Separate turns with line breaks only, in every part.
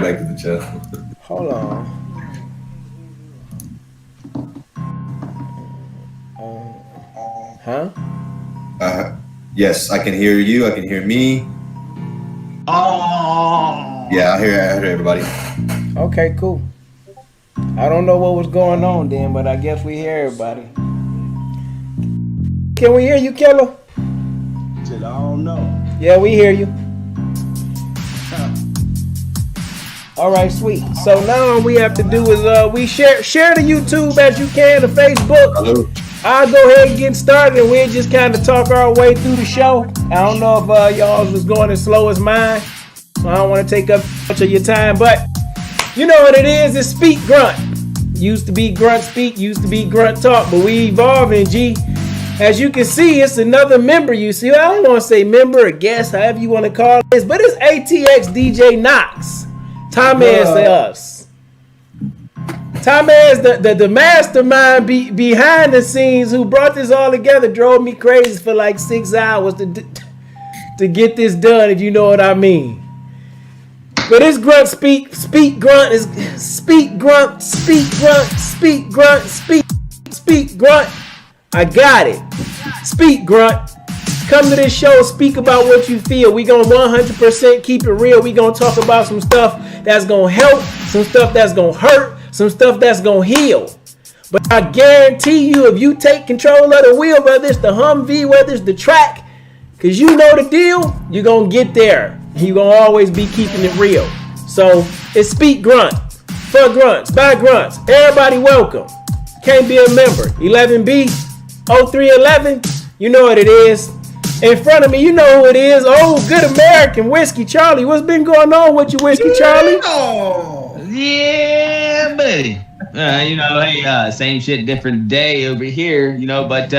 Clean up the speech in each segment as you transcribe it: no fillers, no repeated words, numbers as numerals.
back to the channel.
Hold on. Huh?
Yes, I can hear you. I can hear me.
Oh.
Yeah, I hear everybody.
Okay, cool. I don't know what was going on then, but I guess we hear everybody. Can we hear you, Killer?
Shit, I don't know.
Yeah, we hear you. All right, sweet. So now all we have to do is we share the YouTube as you can, the Facebook.
Hello.
I'll go ahead and get started, and we'll just kind of talk our way through the show. I don't know if y'all's was going as slow as mine, so I don't want to take up much of your time, but you know what it is. It's Speak Grunt. Used to be Grunt Speak, used to be Grunt Talk, but we evolving, G. As you can see, it's another member you see. I don't want to say member or guest, however you want to call this, but it's ATX DJ Knox. Tom is us. Tom is the mastermind behind the scenes who brought this all together, drove me crazy for like 6 hours to get this done, if you know what I mean. But it's Grunt Speak Grunt is Speak Grunt, Speak Grunt, Speak Grunt, Speak Grunt. I got it. Speak Grunt. Come to this show, speak about what you feel. We gonna 100% keep it real. We gonna talk about some stuff that's gonna help, some stuff that's gonna hurt, some stuff that's gonna heal. But I guarantee you, if you take control of the wheel, whether it's the Humvee, whether it's the track, cause you know the deal, you're gonna get there. You're gonna always be keeping it real. So it's Speak Grunt, for Grunts, by Grunts. Everybody welcome. Can't be a member. 11B, 0311, you know what it is. In front of me, you know who it is. Oh, good American Whiskey Charlie. What's been going on with you, Whiskey Charlie?
Yeah, buddy. You know, hey, same shit, different day over here, you know, but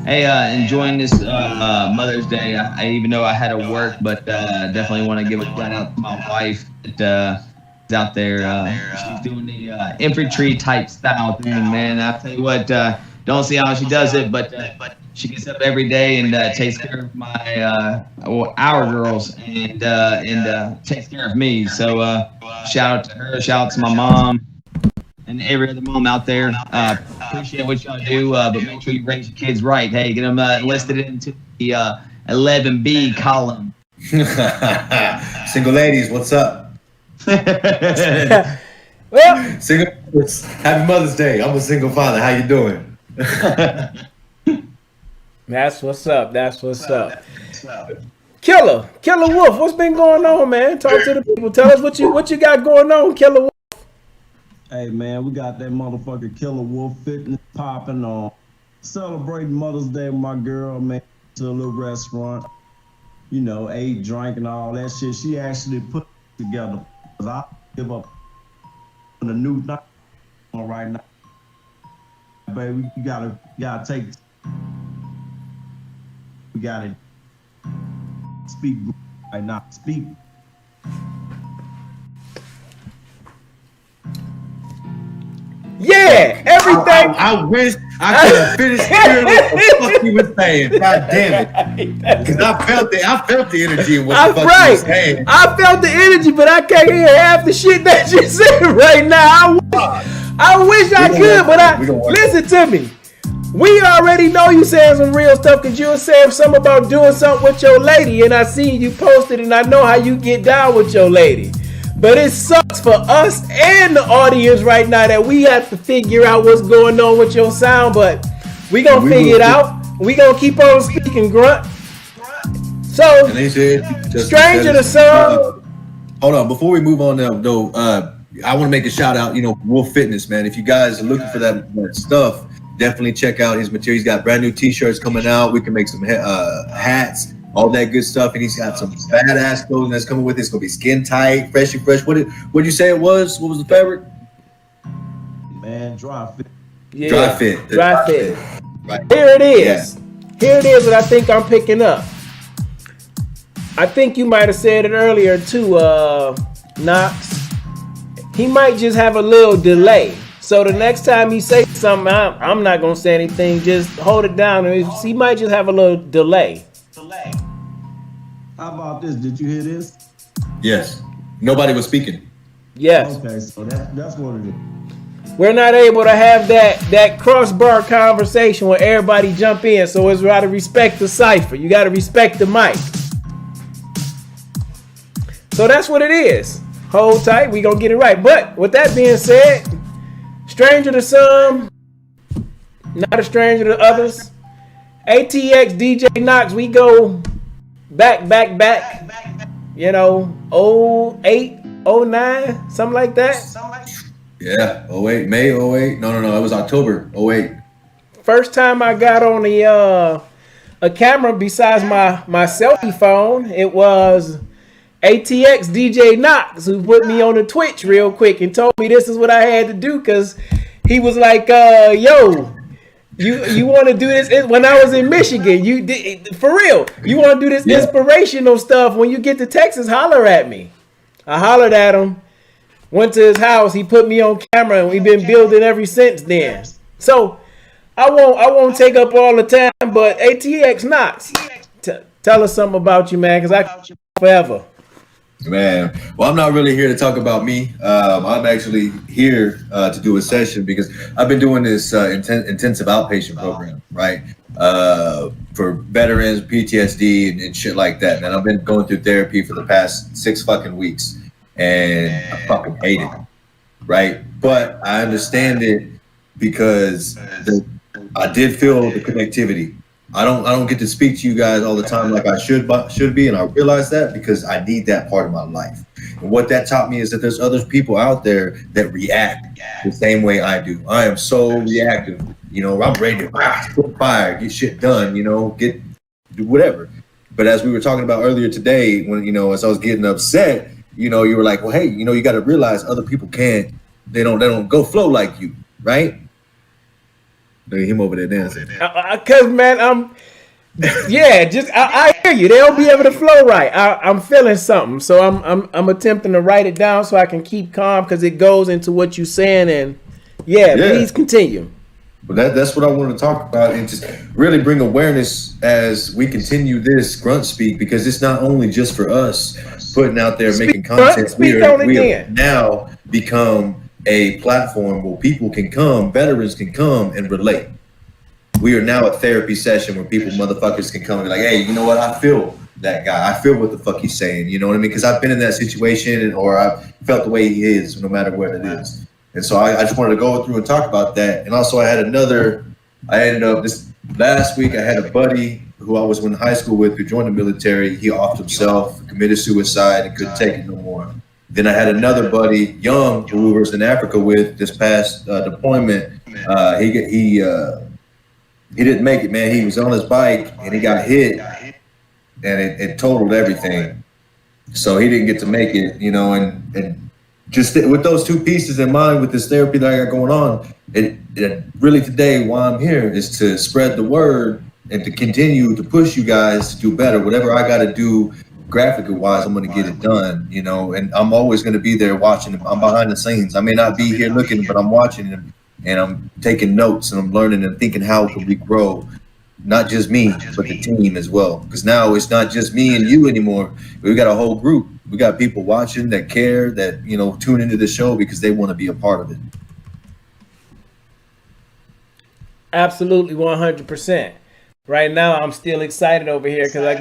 hey, enjoying this Mother's Day. I even though I had to work, but definitely want to give a shout out to my wife that is out there. She's doing the infantry type style thing, man. I tell you what, don't see how she does it, but she gets up every day and takes care of our girls and takes care of me. So shout out to her, shout out to my mom and every other mom out there. Appreciate what y'all do, but make sure you raise your kids right. Hey, get them enlisted into the 11B column.
Single ladies, what's up?
Well,
Single. Happy Mother's Day. I'm a single father. How you doing?
that's what's up. That's what's up. Killer Wolf, what's been going on, man? Talk to the people. Tell us what you got going on, Killer Wolf.
Hey, man, we got that motherfucker Killer Wolf Fitness popping on. Celebrating Mother's Day with my girl, man, to a little restaurant. You know, ate, drank, and all that shit. She actually put it together. Cause I give up on the new night on right now. Baby, you gotta take it. We gotta speak right now. Speak.
Yeah, everything.
I wish I could have finished hearing what the fuck he was saying. God damn it. Because I felt the energy in what the fuck he was saying.
I felt the energy, but I can't hear half the shit that you said right now. I wish I could, but listen to me. We already know you saying some real stuff because you were saying something about doing something with your lady, and I see you posted, and I know how you get down with your lady. But it sucks for us and the audience right now that we have to figure out what's going on with your sound, but we gonna figure it out. We gonna keep on speaking, Grunt. So, stranger to some.
Hold on, before we move on now, though, I want to make a shout out. You know, Wolf Fitness, man. If you guys are looking for that stuff, definitely check out his material. He's got brand new T-shirts coming out. We can make some hats, all that good stuff, and he's got some badass clothing that's coming with it. It's gonna be skin tight, fresh and fresh. What did you say it was? What was the fabric?
Man, dry fit.
Yeah,
dry fit.
Dry fit.
Right.
Here it is. Yeah. Here it is. What I think I'm picking up. I think you might have said it earlier too, Knox. He might just have a little delay. So the next time he say something, I'm not gonna say anything. Just hold it down. He might just have a little delay.
How about this? Did you hear this?
Yes. Nobody was speaking.
Yes.
Okay, so that's what it is.
We're not able to have that crossbar conversation where everybody jump in. So it's got to respect the cipher. You got to respect the mic. So that's what it is. Hold tight. We gonna get it right. But with that being said, stranger to some, not a stranger to others. ATX DJ Knox, we go back. You know, 08, 09, something like that.
Yeah, 08, May 08. No, it was October 08.
First time I got on a camera besides my selfie phone, it was ATX DJ Knox who put me on the Twitch real quick and told me this is what I had to do, because he was like, yo, you want to do this? When I was in Michigan, you did, for real, you want to do this inspirational stuff, when you get to Texas, holler at me. I hollered at him, went to his house, he put me on camera, and we've been building ever since then. So I won't take up all the time, but ATX Knox, tell us something about you, man, because I forever.
Man, well, I'm not really here to talk about me. I'm actually here to do a session because I've been doing this intensive outpatient program, right? For veterans, PTSD, and shit like that. And I've been going through therapy for the past 6 fucking weeks, and I fucking hate it, right? But I understand it because I did feel the connectivity. I don't get to speak to you guys all the time like I should be, and I realize that because I need that part of my life. And what that taught me is that there's other people out there that react the same way I do. I am so reactive. You know, I'm ready to put fire, get shit done, you know, do whatever. But as we were talking about earlier today, when, you know, as I was getting upset, you know, you were like, well, hey, you know, you got to realize other people they don't go flow like you, right? Look at him over there dancing.
Cause man, I hear you. They don't be able to flow right. I'm feeling something, so I'm attempting to write it down so I can keep calm, because it goes into what you're saying. And please continue.
But that's what I want to talk about, and just really bring awareness as we continue this grunt speak, because it's not only just for us putting out there making content. We have now become a platform where people can come, veterans can come and relate. We are now a therapy session where motherfuckers can come and be like, hey, you know what? I feel that guy. I feel what the fuck he's saying. You know what I mean? Because I've been in that situation, or I've felt the way he is, no matter what it is. And so I just wanted to go through and talk about that. And also I ended up this last week, I had a buddy who I was in high school with who joined the military. He offed himself, committed suicide, and couldn't take it no more. Then I had another buddy, Young, who we was in Africa with this past deployment. He didn't make it, man. He was on his bike and he got hit, and it totaled everything. So he didn't get to make it, you know. And just with those two pieces in mind, with this therapy that I got going on, it really today why I'm here is to spread the word and to continue to push you guys to do better. Whatever I got to do graphically wise, I'm going to get it done, you know, and I'm always going to be there watching. I'm behind the scenes. I may not be here looking, but I'm watching them, and I'm taking notes, and I'm learning and thinking, how can we grow? Not just me, but the team as well. Because now it's not just me and you anymore. We got a whole group. We got people watching that care, that, you know, tune into the show because they want to be a part of it.
Absolutely, 100%. Right now, I'm still excited over here because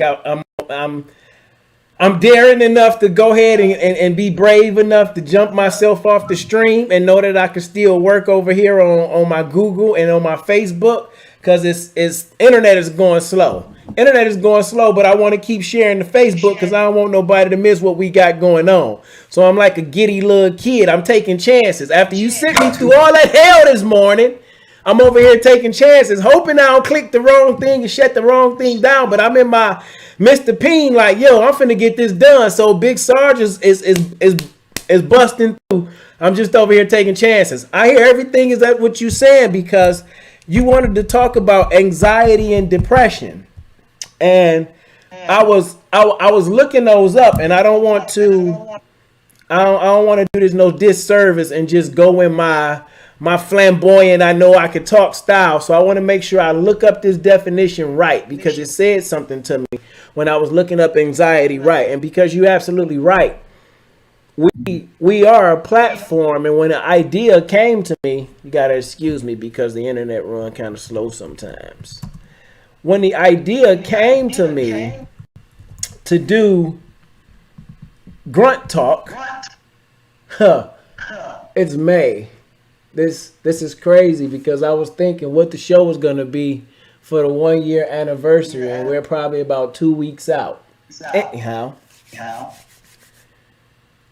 I'm daring enough to go ahead and be brave enough to jump myself off the stream and know that I can still work over here on my Google and on my Facebook, because it's internet is going slow. Internet is going slow, but I want to keep sharing the Facebook because I don't want nobody to miss what we got going on. So I'm like a giddy little kid. I'm taking chances. After you sent me through all that hell this morning, I'm over here taking chances, hoping I don't click the wrong thing and shut the wrong thing down. But I'm in my Mr. Peen, like, yo, I'm finna get this done. So Big Sarge is busting through. I'm just over here taking chances. I hear everything is that what you saying, because you wanted to talk about anxiety and depression, and I was looking those up, and I don't want to do this no disservice and just go in my flamboyant, I know I could talk style. So I want to make sure I look up this definition right, because it said something to me when I was looking up anxiety right. And because you're absolutely right, we are a platform, and when the idea came to me, you gotta excuse me because the internet run kind of slow sometimes. When the idea came to me to do Grunt Talk, it's May. This is crazy because I was thinking what the show was gonna be for the 1 year anniversary, and we're probably about 2 weeks out. Anyhow,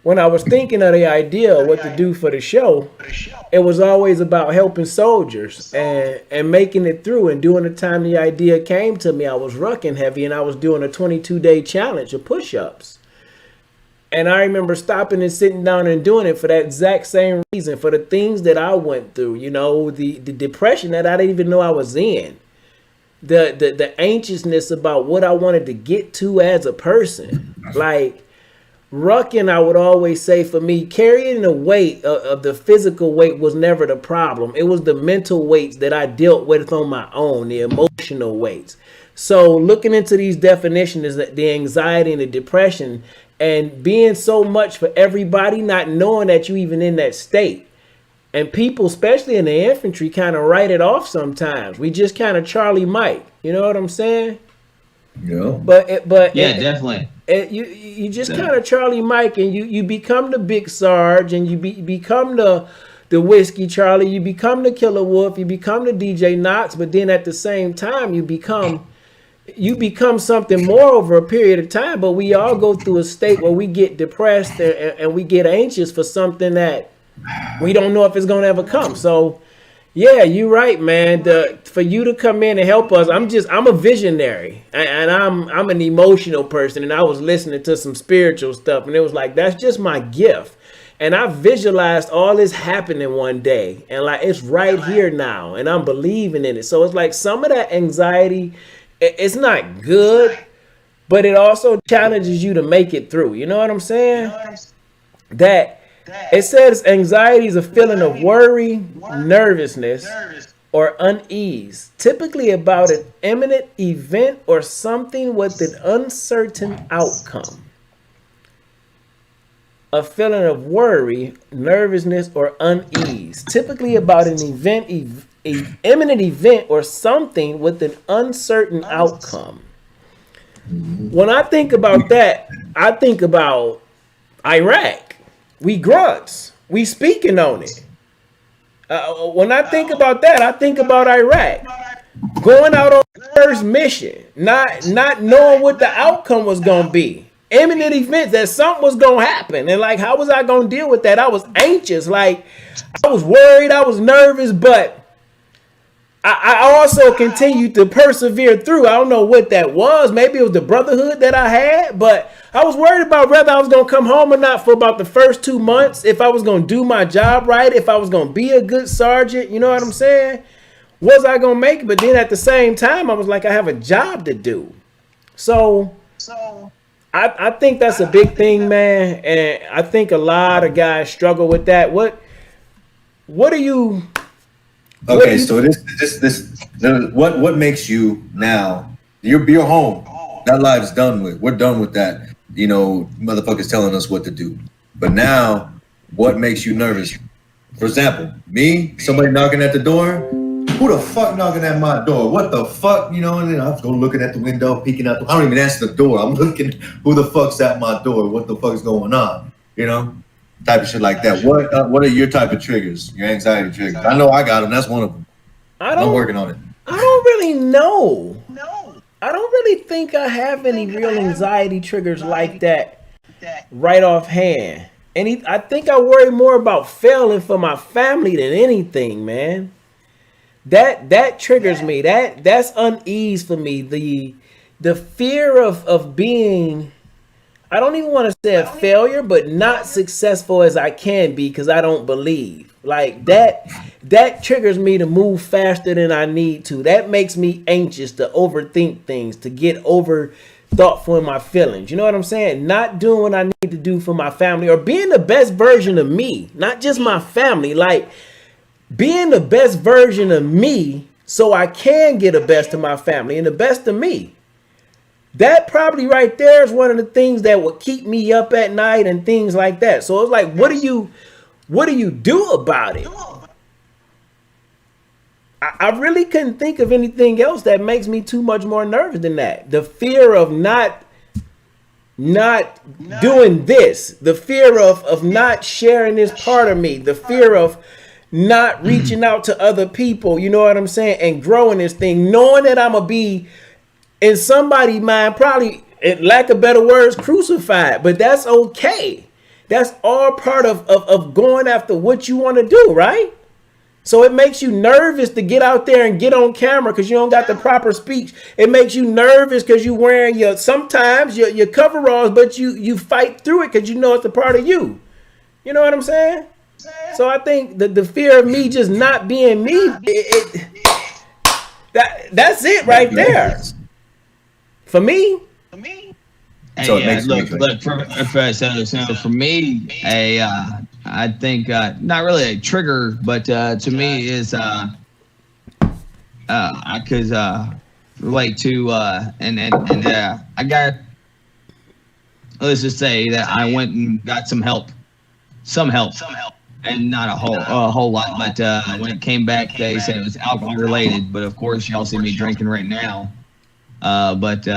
when I was thinking of the idea of what to do for the show, it was always about helping soldiers and making it through. And during the time the idea came to me, I was rucking heavy and I was doing a 22-day challenge of push-ups. And I remember stopping and sitting down and doing it for that exact same reason, for the things that I went through, you know, the depression that I didn't even know I was in. The anxiousness about what I wanted to get to as a person. Like, rucking, I would always say, for me, carrying the weight of the physical weight was never the problem. It was the mental weights that I dealt with on my own, the emotional weights. So looking into these definitions, the anxiety and the depression, and being so much for everybody, not knowing that you even in that state. And people, especially in the infantry, kind of write it off sometimes. We just kind of Charlie Mike. You know what I'm saying?
Yeah.
But
yeah, definitely.
You just kind of Charlie Mike, and you become the Big Sarge, and you become the Whiskey Charlie. You become the Killer Wolf. You become the DJ Knox. But then at the same time, you become something more over a period of time. But we all go through a state where we get depressed and we get anxious for something that we don't know if it's gonna ever come. So yeah, you're right, man. For you to come in and help us, I'm a visionary, and I'm an emotional person, and I was listening to some spiritual stuff, and it was like, that's just my gift. And I visualized all this happening one day, and like, it's right here now, and I'm believing in it. So it's like some of that anxiety, it's not good, but it also challenges you to make it through. You know what I'm saying? That it says anxiety is a feeling of worry, nervousness, or unease, typically about an imminent event or something with an uncertain outcome. A feeling of worry, nervousness, or unease, typically about an imminent event or something with an uncertain outcome. When I think about that, I think about Iraq. We grunts. We speaking on it. When I think about that, I think about Iraq. Going out on the first mission, not knowing what the outcome was going to be. Imminent events, that something was going to happen. And like, how was I going to deal with that? I was anxious. Like, I was worried. I was nervous. But I also continued to persevere through. I don't know what that was. Maybe it was the brotherhood that I had. But I was worried about whether I was going to come home or not for about the first 2 months. If I was going to do my job right. If I was going to be a good sergeant. You know what I'm saying? Was I going to make it? But then at the same time, I was like, I have a job to do. So I think that's a big thing, man. And I think a lot of guys struggle with that. What are you...
Okay, so what makes you now? You're home. That life's done with. We're done with that. You know, motherfuckers telling us what to do. But now, what makes you nervous? For example, me, somebody knocking at the door. Who the fuck knocking at my door? What the fuck? You know, and then I'm going looking at the window, peeking out. I don't even answer the door. I'm looking. Who the fuck's at my door? What the fuck's going on? You know. Type of shit like that. What are your type of triggers? Your anxiety triggers? I know I got them. That's one of them. I'm working on it.
I don't really know. I don't really think I have any real anxiety triggers like that right offhand. And I think I worry more about failing for my family than anything, man. That triggers me. That's unease for me. The fear of being, I don't even want to say a failure, but not successful as I can be because I don't believe. Like that triggers me to move faster than I need to. That makes me anxious to overthink things, to get over thoughtful in my feelings. You know what I'm saying? Not doing what I need to do for my family or being the best version of me, not just my family, like being the best version of me so I can get the best of my family and the best of me. that probably right there is one of the things that would keep me up at night and things like that. So it's like, what do you do about it? I really couldn't think of anything else that makes me too much more nervous than that. The fear of not doing this, the fear of not sharing this part of me, the fear of not reaching out to other people, you know what I'm saying, and growing this thing, knowing that I'm gonna be in somebody's mind, probably, in lack of better words, crucified, but that's okay. That's all part of going after what you want to do, right? So it makes you nervous to get out there and get on camera because you don't got the proper speech. It makes you nervous because you wearing your coveralls, but you fight through it because you know it's a part of you. You know what I'm saying? So I think the fear of me just not being me, that's it right there. For me.
So it
Hey,
makes
look,
me
look so for me, I think not really a trigger, but to me is I could relate to and I got, let's just say that I went and got some help, and not a whole lot, but when it came back, they said it was alcohol related. But of course, y'all see me drinking right now. But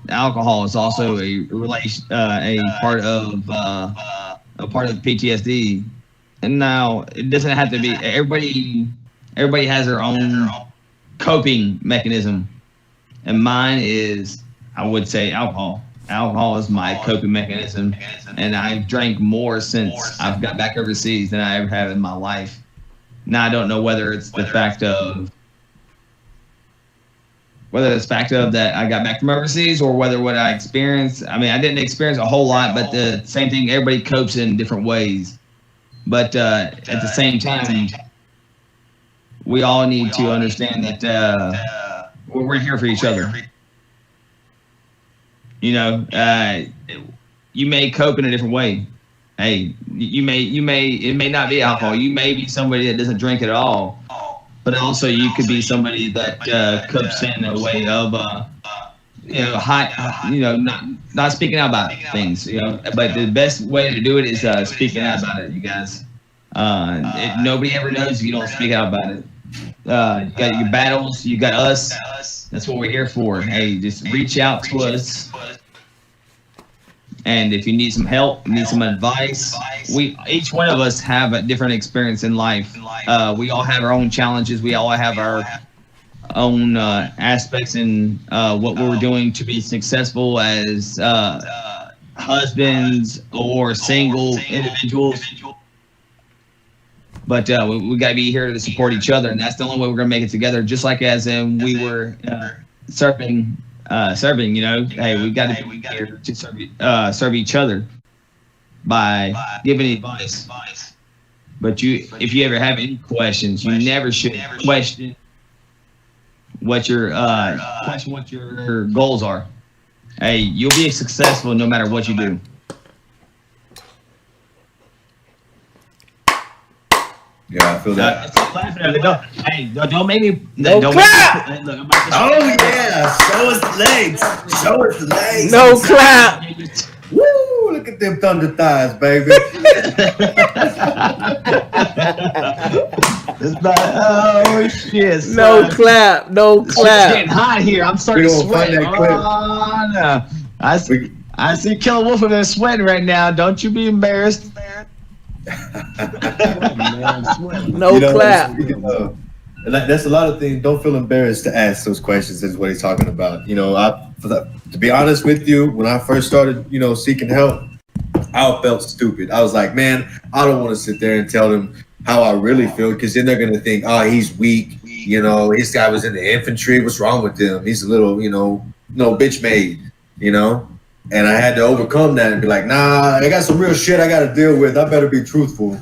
alcohol is also a part of PTSD. And now it doesn't have to be everybody has their own coping mechanism, and mine is, I would say, alcohol. Alcohol is my coping mechanism, and I've drank more since I've got back overseas than I ever have in my life. Now I don't know whether it's the fact of that I got back from overseas, or whether what I experienced. I mean, I didn't experience a whole lot, but the same thing, everybody copes in different ways. But at the same time, we all need to understand that we're here for each other. You know, you may cope in a different way. Hey, it may not be alcohol. You may be somebody that doesn't drink at all. But also, you could be somebody that copes in a way of, not speaking out about things. You know, but the best way to do it is speaking out about it, you guys. Nobody ever knows if you don't speak out about it. You got your battles, you got us. That's what we're here for. Hey, just reach out to us. And if you need some help, need some advice, each one of us have a different experience in life. We all have our own challenges. We all have our own aspects in what we're doing to be successful as husbands or single individuals. But we got to be here to support each other, and that's the only way we're going to make it together. Just like as we were serving, you know, hey, we got to be here to serve each other by giving advice. But if you ever have any questions, you never should question what your goals are. Hey, you'll be successful no matter what you do.
Yeah, I feel that.
Don't make me.
No clap.
Oh yeah, show us the legs. Show us the legs.
No clap.
Woo! Look at them thunder thighs, baby.
Oh shit!
No clap. No
It's
clap.
getting hot here. I'm starting to
We gonna find
sweat.
that clip.
Oh no! I see Killer Wolf over there sweating right now. Don't you be embarrassed.
No clap.
That's a lot of things. Don't feel embarrassed to ask those questions. Is what he's talking about. You know, to be honest with you, when I first started, you know, seeking help, I felt stupid. I was like, man, I don't want to sit there and tell them how I really feel, because then they're gonna think, oh, he's weak. You know, this guy was in the infantry. What's wrong with him? He's a little, no bitch made. You know. And I had to overcome that and be like, nah, I got some real shit I got to deal with. I better be truthful,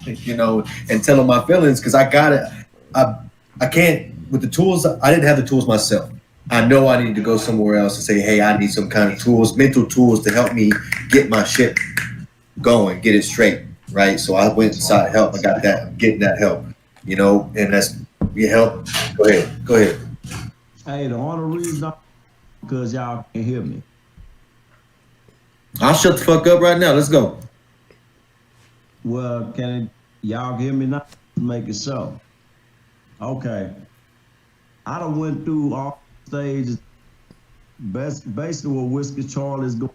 you know, and tell them my feelings, because I got it. I can't, with the tools, I didn't have the tools myself. I know I need to go somewhere else and say, hey, I need some kind of tools, mental tools to help me get my shit going, get it straight, right? So I went and sought help. I got that. I'm getting that help, you know, and that's your help. Go ahead.
Hey, the only reason because y'all can't hear me.
I'll shut the fuck up right now. Let's go.
Well, y'all hear me now? Make it so. Okay. I done went through all stages. Basically what Whiskey Charlie's going.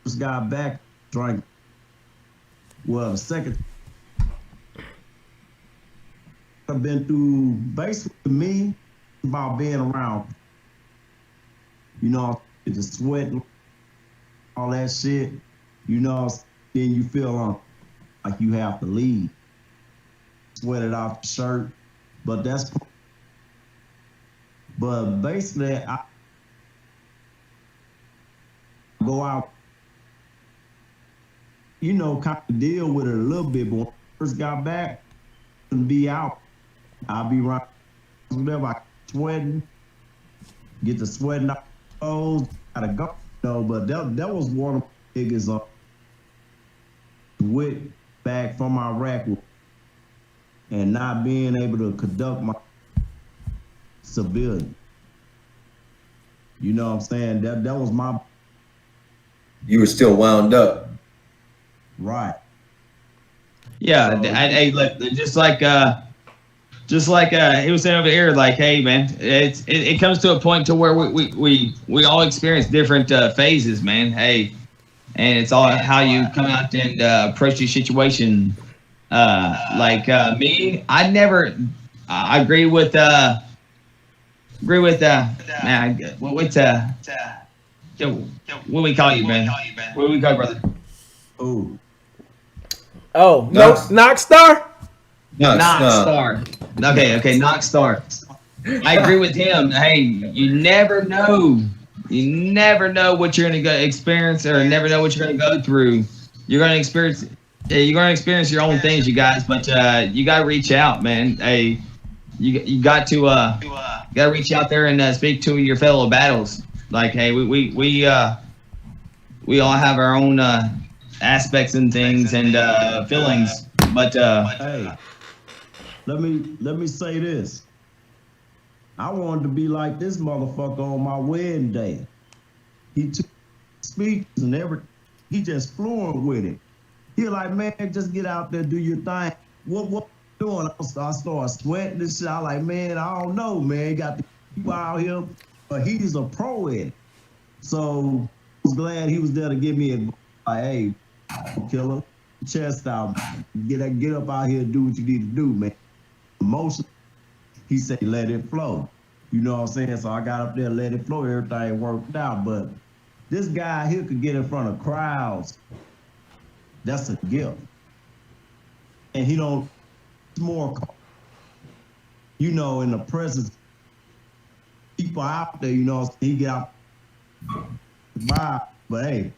Just got back drank. Well, the second I've been through basically me about being around. You know, the sweat, all that shit. You know, then you feel like you have to leave. Sweat it off the shirt. But basically I go out, you know, kind of deal with it a little bit. But when I first got back, and be out, I'll be around whatever, I sweating, get the sweating out the clothes, gotta go. No, but that was one of the biggest wit back from Iraq and not being able to conduct my civilian. You know what I'm saying? That was my.
You were still wound up.
Right.
Yeah, I look, just like he was saying over here, like, hey man, it comes to a point to where we all experience different phases, man. Hey, and it's all how you come out and approach your situation. Me, I agree with man. What we call you, man? What do we call you, brother?
Ooh.
Oh, no, Knockstar?
Knockstar. Okay, Knockstar. I agree with him. Hey, you never know. You never know what you're gonna experience, or never know what you're gonna go through. You're gonna experience your own things, you guys. But you gotta reach out, man. Hey, you got to gotta reach out there and speak to your fellow battles. Like, hey, we all have our own aspects and things and feelings, but
hey, let me say this. I wanted to be like this motherfucker on my wedding day. He took speeches and everything. He just fluent with it. He like, man, just get out there, do your thing. What you doing? I started sweating and shit. I like, man, I don't know, man. You got the people out here, but he's a pro at it. So I was glad he was there to give me advice. Like, hey, killer, chest out, get up out here and do what you need to do, man. Emotion, he said, let it flow. You know what I'm saying? So I got up there, let it flow, everything worked out. But this guy here could get in front of crowds. That's a gift. And he don't, it's more, you know, in the presence, people out there, you know, he get out, bye. But hey,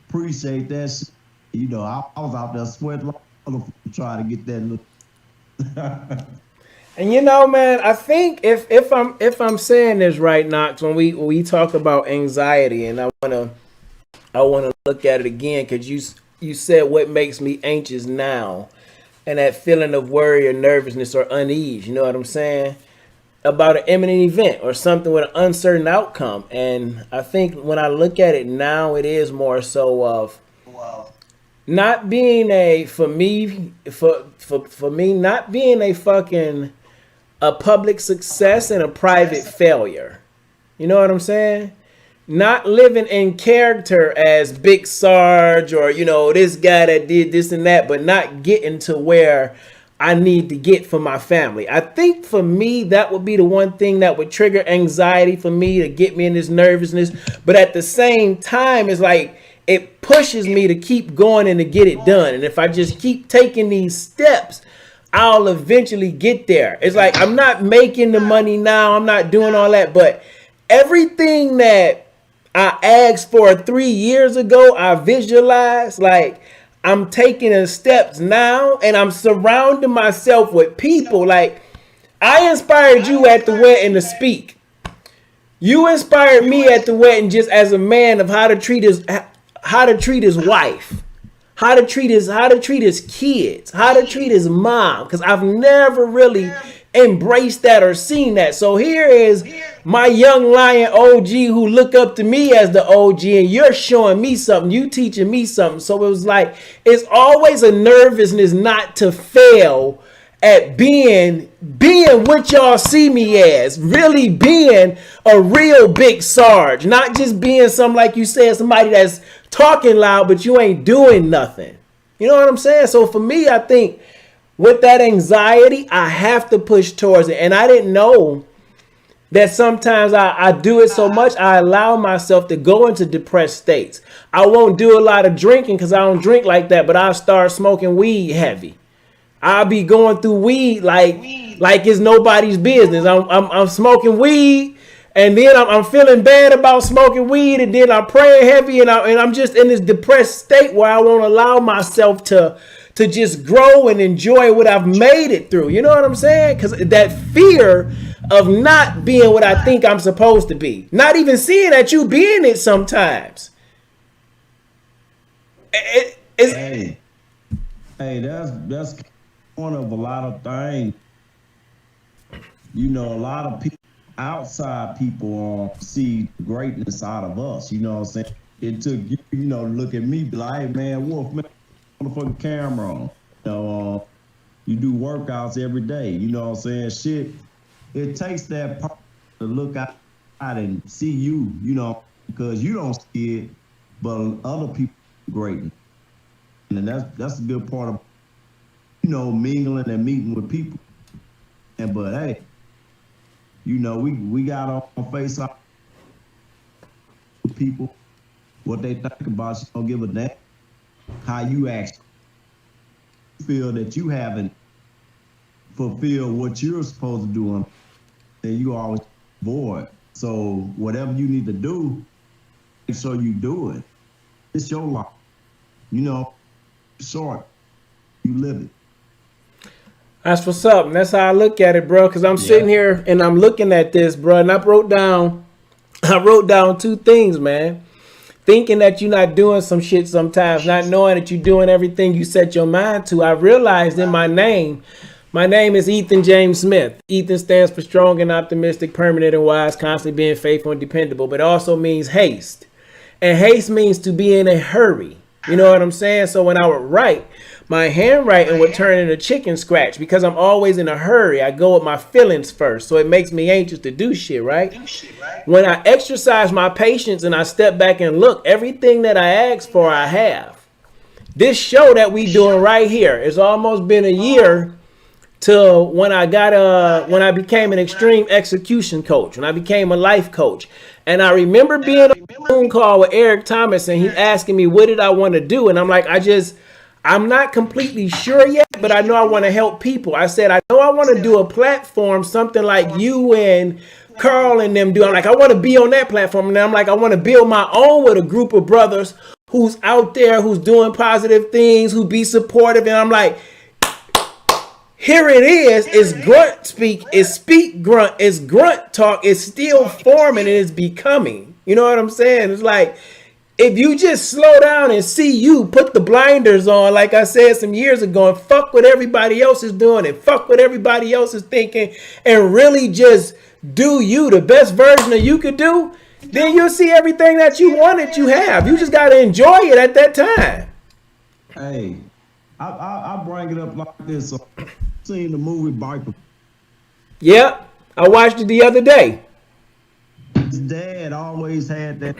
appreciate that shit. You know, I was out there sweating like trying to get that look.
And you know, man, I think if I'm saying this right, Knox, when we talk about anxiety, and I wanna look at it again, because you said what makes me anxious now, and that feeling of worry or nervousness or unease. You know what I'm saying? About an imminent event or something with an uncertain outcome. And I think when I look at it now, it is more so of not being for me not being a public success and a private failure. You know what I'm saying? Not living in character as Big Sarge or, you know, this guy that did this and that, but not getting to where I need to get for my family. I think for me, that would be the one thing that would trigger anxiety for me, to get me in this nervousness. But at the same time, it's like it pushes me to keep going and to get it done. And if I just keep taking these steps, I'll eventually get there. It's like I'm not making the money now. I'm not doing all that. But everything that I asked for 3 years ago, I visualized, like, I'm taking the steps now, and I'm surrounding myself with people. Like, I inspired you at the wedding to speak. You inspired me at the wedding just as a man of how to treat his wife, how to treat his kids, how to treat his mom. Because I've never really embraced that or seen that. So here is my young lion OG who look up to me as the OG, and you're showing me something, you teaching me something. So it was like, it's always a nervousness not to fail at being what y'all see me as, really being a real big Sarge, not just being some, like you said, somebody that's talking loud but you ain't doing nothing. You know what I'm saying? So for me, I think with that anxiety, I have to push towards it. And I didn't know that sometimes I do it so much, I allow myself to go into depressed states. I won't do a lot of drinking because I don't drink like that, but I'll start smoking weed heavy. I'll be going through weed like it's nobody's business. I'm smoking weed, and then I'm feeling bad about smoking weed, and then I'm praying heavy, and I'm just in this depressed state where I won't allow myself to just grow and enjoy what I've made it through. You know what I'm saying? Because that fear of not being what I think I'm supposed to be, not even seeing that you being it sometimes.
Hey, that's one of a lot of things. You know, a lot of people, outside people, see greatness out of us. You know what I'm saying? It took you, to look at me, be like, hey, man, Wolf, man, on the fucking camera on. You do workouts every day. You know what I'm saying? Shit, it takes that part to look out and see you, because you don't see it, but other people are great. And that's a good part of, mingling and meeting with people. But hey, we got on face off with people, what they think about you, don't give a damn how you actually feel that you haven't fulfilled what you're supposed to do, and you always bored. So whatever you need to do, make sure you do it. It's your life. Short. You live it.
That's what's up. And that's how I look at it, bro. Because I'm sitting here and I'm looking at this, bro. And I wrote down 2 things, man. Thinking that you're not doing some shit sometimes, not knowing that you're doing everything you set your mind to. I realized in my name is Ethan James Smith. Ethan stands for strong and optimistic, permanent and wise, constantly being faithful and dependable. But it also means haste. And haste means to be in a hurry. You know what I'm saying? So when I would write, my handwriting would turn into chicken scratch because I'm always in a hurry. I go with my feelings first. So it makes me anxious to do shit, right? When I exercise my patience and I step back and look, everything that I asked for, I have. This show that we doing right here, it's almost been a year till when I became an extreme execution coach, when I became a life coach. And I remember being on a phone call with Eric Thomas, and he asking me, what did I want to do? And I'm like, I'm not completely sure yet, but I know I want to help people. I said, I know I want to do a platform, something like you and Carl and them do. I'm like, I want to be on that platform. And I'm like, I want to build my own with a group of brothers who's out there, who's doing positive things, who be supportive. And I'm like, here it is. It's grunt speak. It's speak grunt. It's grunt talk. It's still forming and it's becoming. You know what I'm saying? It's like, if you just slow down and see you, put the blinders on, like I said some years ago, and fuck what everybody else is doing and fuck what everybody else is thinking, and really just do you, the best version of you could do, then you'll see everything that you wanted you have. You just got to enjoy it at that time.
Hey, I bring it up like this. Seen the movie Biker.
Yep, I watched it the other day.
His dad always had that.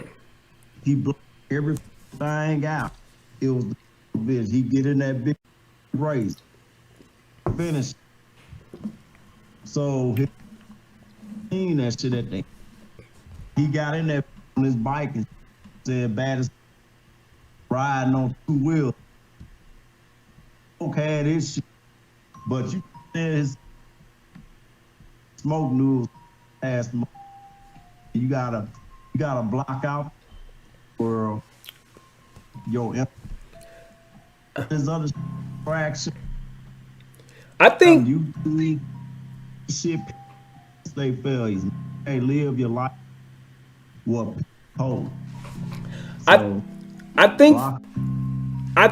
He blocked everything out. It was the bitch. He get in that big race, finish. So he seen that shit at the. He got in there on his bike and said, "Bad as riding on 2 wheels." Okay, this shit. But you his smoke news ass. You gotta block out for your there's other fraction.
I think
you do shit stay failures. Hey, live your life. What hold. So,
I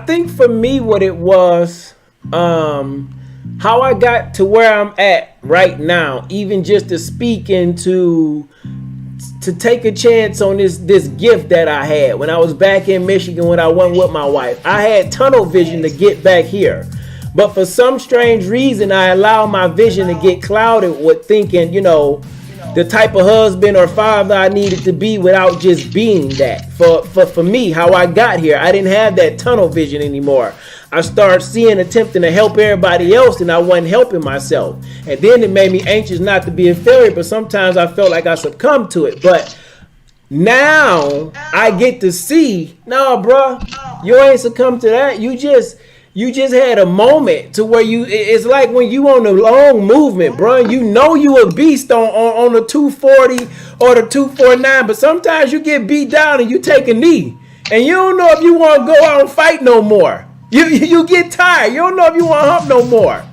think for me what it was, how I got to where I'm at right now, even just to speak into, to take a chance on this gift that I had when I was back in Michigan when I went with my wife. I had tunnel vision to get back here. But for some strange reason, I allowed my vision to get clouded with thinking, you know, the type of husband or father I needed to be without just being that. For me, how I got here, I didn't have that tunnel vision anymore. I started seeing, attempting to help everybody else, and I wasn't helping myself. And then it made me anxious not to be a failure, but sometimes I felt like I succumbed to it. But now I get to see, no, bro, you ain't succumbed to that. You just had a moment to where it's like when you on a long movement, bro. You know you a beast on the 240 or the 249, but sometimes you get beat down and you take a knee, and you don't know if you want to go out and fight no more. You get tired. You don't know if you want to hump no more.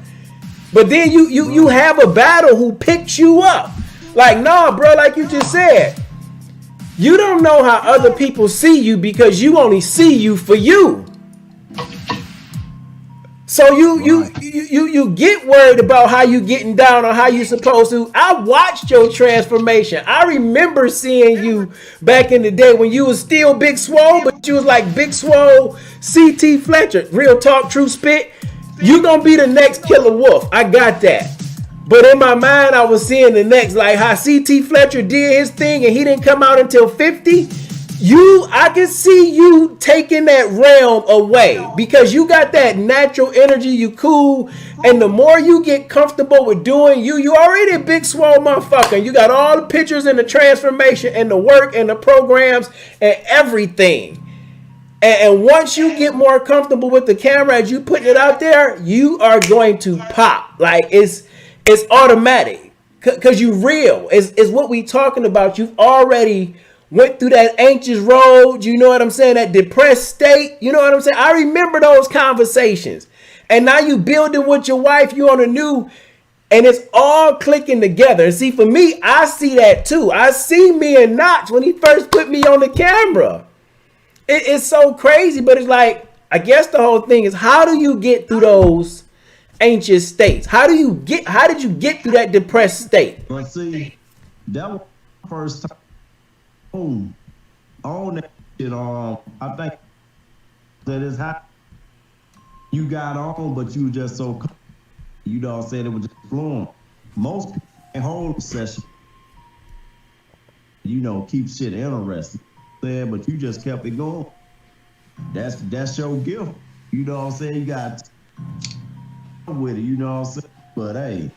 But then you have a battle who picks you up. Like, nah, bro, like you just said, you don't know how other people see you because you only see you for you. So you get worried about how you getting down or how you supposed to. I watched your transformation. I remember seeing you back in the day when you was still Big Swole, but you was like Big Swole, CT Fletcher. Real talk, true spit. You gonna be the next Killer Wolf. I got that. But in my mind, I was seeing the next, like how CT Fletcher did his thing and he didn't come out until 50. I can see you taking that realm away because you got that natural energy, you cool, and the more you get comfortable with doing you already a big swole motherfucker. You got all the pictures and the transformation and the work and the programs and everything. And once you get more comfortable with the camera as you putting it out there, you are going to pop. Like it's automatic because you real. It's what we talking about. You've already went through that anxious road, you know what I'm saying, that depressed state, you know what I'm saying? I remember those conversations. And now you building with your wife, you on a new, and it's all clicking together. And see, for me, I see that too. I see me and Notch when he first put me on the camera. It's so crazy, but it's like, I guess the whole thing is, how do you get through those anxious states? How did you get through that depressed state?
But see, that was the first time. On that shit, I think that is how you got on, but you were just so, you know what I'm saying, it was just flowing. Most people can't hold a session, you know, keep shit interesting, but you just kept it going. That's your gift, you know what I'm saying. You got with it, you know what I'm saying. But hey.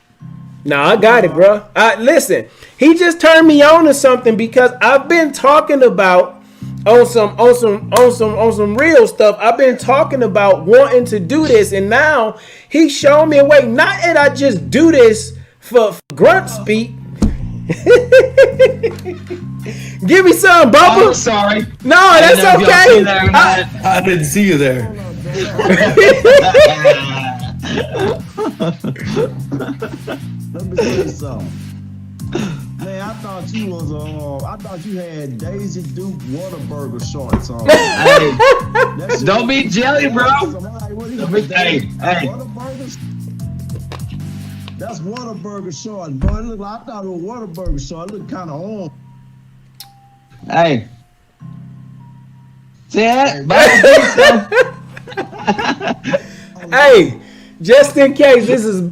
No, I got it, bro. Listen, he just turned me on to something because I've been talking about on some real stuff. I've been talking about wanting to do this, and now he showed me a way. Not that I just do this for grunt speak. Give me some, Bubba.
I'm sorry.
No, that's okay.
I didn't see you there.
Let me tell you something. Man, I thought you had Daisy Duke Whataburger shorts on.
Hey, don't be jelly, bro. Hey.
That's Whataburger shorts, bro. I thought it was Whataburger shorts. It looked kind of on.
Hey. See that?
Hey. Just in case, this is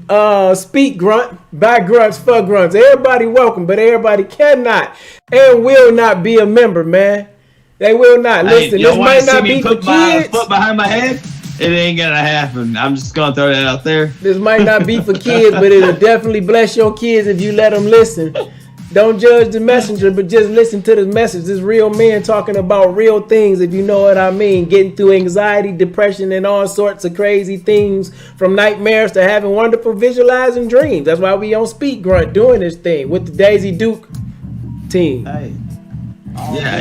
Speak Grunt by Grunts for Grunts. Everybody welcome, but everybody cannot and will not be a member, man. They will not. Listen, this might not be for kids.
My foot behind my head? It ain't gonna happen. I'm just gonna throw that out there.
This might not be for kids, but it'll definitely bless your kids if you let them listen. Don't judge the messenger, but just listen to the message. This real men talking about real things, if you know what I mean. Getting through anxiety, depression, and all sorts of crazy things, from nightmares to having wonderful visualizing dreams. That's why we on Speak Grunt doing this thing with the Daisy Duke team.
Hey.
Yeah.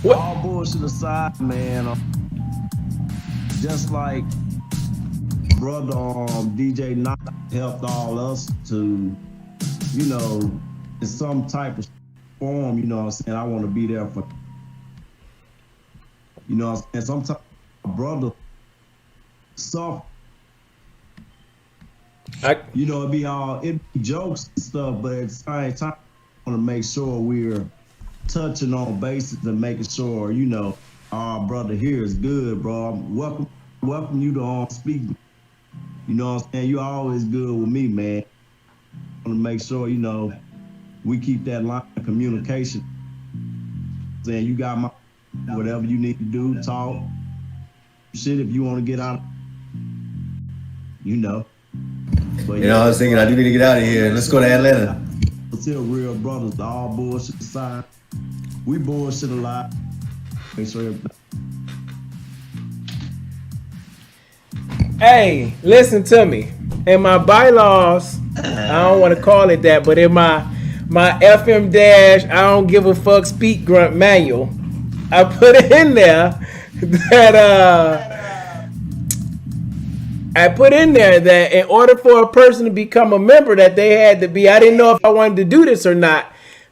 All bullshit aside, man. Just like brother DJ Knox helped all us to, you know, in some type of form, you know what I'm saying, I want to be there for, you know what I'm saying, sometimes brother soft.
it
be it be jokes and stuff, but at the same time, I want to make sure we're touching on bases and making sure, our brother here is good, bro. Welcome you to speak. You know what I'm saying? You're always good with me, man. I want to make sure, we keep that line of communication. Saying you got my whatever you need to do, talk. Shit, if you want to get out, But
I was thinking I do need to get out of here. Let's go to Atlanta.
Until real brothers, all bullshit aside, we bullshit a lot. Make sure everything.
Hey, listen to me. In my bylaws, I don't want to call it that, but in my FM dash, I don't give a fuck speak grunt manual, I put it in there that in order for a person to become a member, that they had to be. I didn't know if I wanted to do this or not,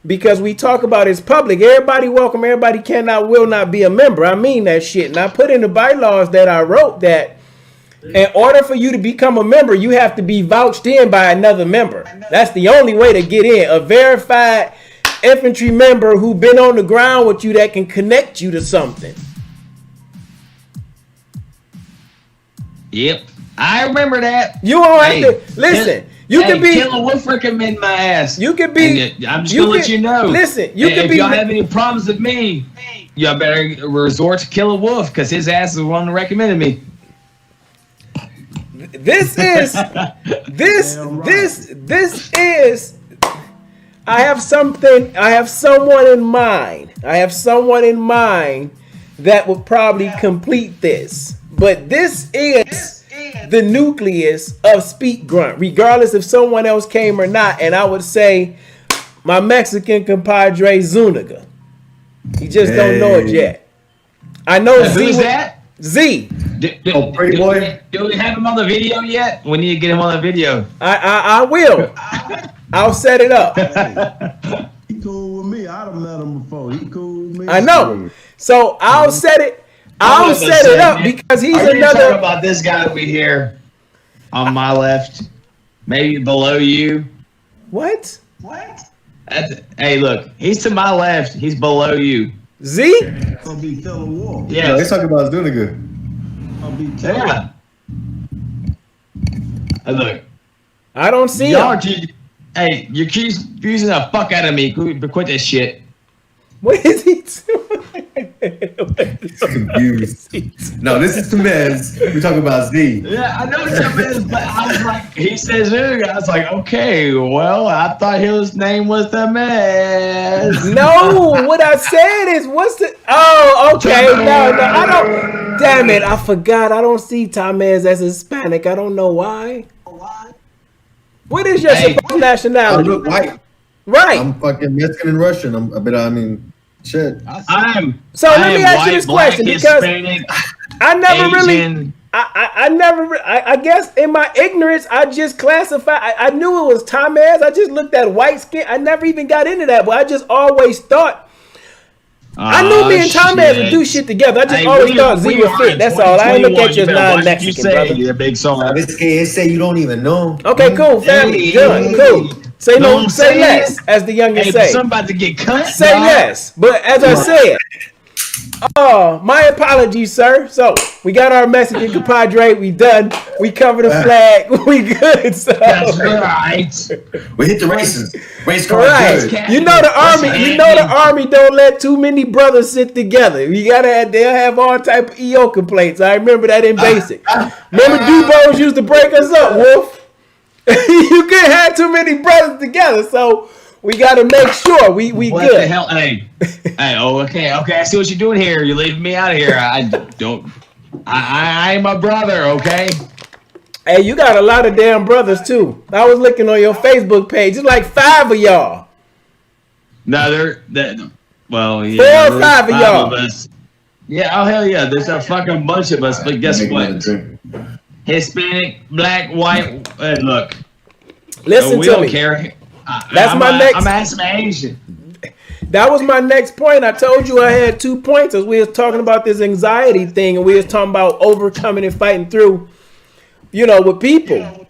because we talk about it's public. Everybody welcome. Everybody will not be a member. I mean that shit. And I put in the bylaws that I wrote that in order for you to become a member, you have to be vouched in by another member. That's the only way to get in. A verified infantry member who been on the ground with you that can connect you to something.
Yep. I remember that.
You don't have to listen. You can be
Killer Wolf recommend my ass.
You can be.
I'm just gonna let you know.
Listen, you can
if
be. If
y'all have any problems with me, y'all better resort to Killer Wolf, because his ass is the one that recommended me.
This is. I have someone in mind. That will probably complete this. But this is the nucleus of Speak Grunt, regardless if someone else came or not. And I would say my Mexican compadre Zuniga. He just don't know it yet. I know Z.
Who's that?
Z.
Pretty boy.
Do we have him on the video yet? We need to get him on the video.
I will. I'll set it up.
He cool with me. I done met him before. He cool with me.
I know. So I'll set it. I'll set it up because he's another.
Talking about this guy over here on my left, maybe below you.
What?
Hey, look, he's to my left. He's below you.
Z?
Gonna be Killer Wolf.
Yeah,
Let's talk about Zuniga.
Gonna be Killer.
Yeah. Hey, look.
I don't see
Y'all
him.
Hey, you're confusing the fuck out of me. Quit this shit.
What is he doing?
He's confused. No, this is Temez. We're talking about Z.
Yeah, I know what that is, but I was like, he says, I was like, okay, well, I thought his name was Temez.
No, what I said is, what's the? Oh, okay. No, I don't. Damn it, I forgot. I don't see Tamez as Hispanic. I don't know why. What is your supposed
I
nationality?
look white.
Right.
I'm fucking Mexican and Russian. Shit.
So let me ask you this question, because I never
Asian.
I guess in my ignorance, I just classified. I knew it was Tamez. I just looked at white skin. I never even got into that, but I just always thought. I knew me and Tamez would do shit together. I just always thought Z would fit. That's all. I ain't look at you as non-Mexican, brother.
You're a big song.
This kid say you don't even know.
Okay, cool. Family, good, cool. Say no, say less, as the youngest say.
Somebody to get cut.
Say less. But as I said, my apologies, sir. So we got our Mexican compadre. We done. We covered the flag. We good. So.
That's right.
We hit the races. Race car.
Right.
Good.
You know the army don't let too many brothers sit together. They'll have all type of EO complaints. I remember that in basic. Remember Dubos used to break us up, Wolf? You can't have too many brothers together, so we got to make sure we
what
good.
What the hell? Hey, okay. I see what you're doing here. You're leaving me out of here. I ain't my brother, okay?
Hey, you got a lot of damn brothers too. I was looking on your Facebook page. It's like 5 of y'all.
No, well, yeah.
4 or 5 of y'all.
Of us. Yeah, oh hell yeah. There's a fucking bunch of us, but guess what? Hispanic, black, white. Listen
to
don't
me.
Care.
That's my next.
I'm asking Asian.
That was my next point. I told you I had 2 points as we was talking about this anxiety thing, and we was talking about overcoming and fighting through, with people.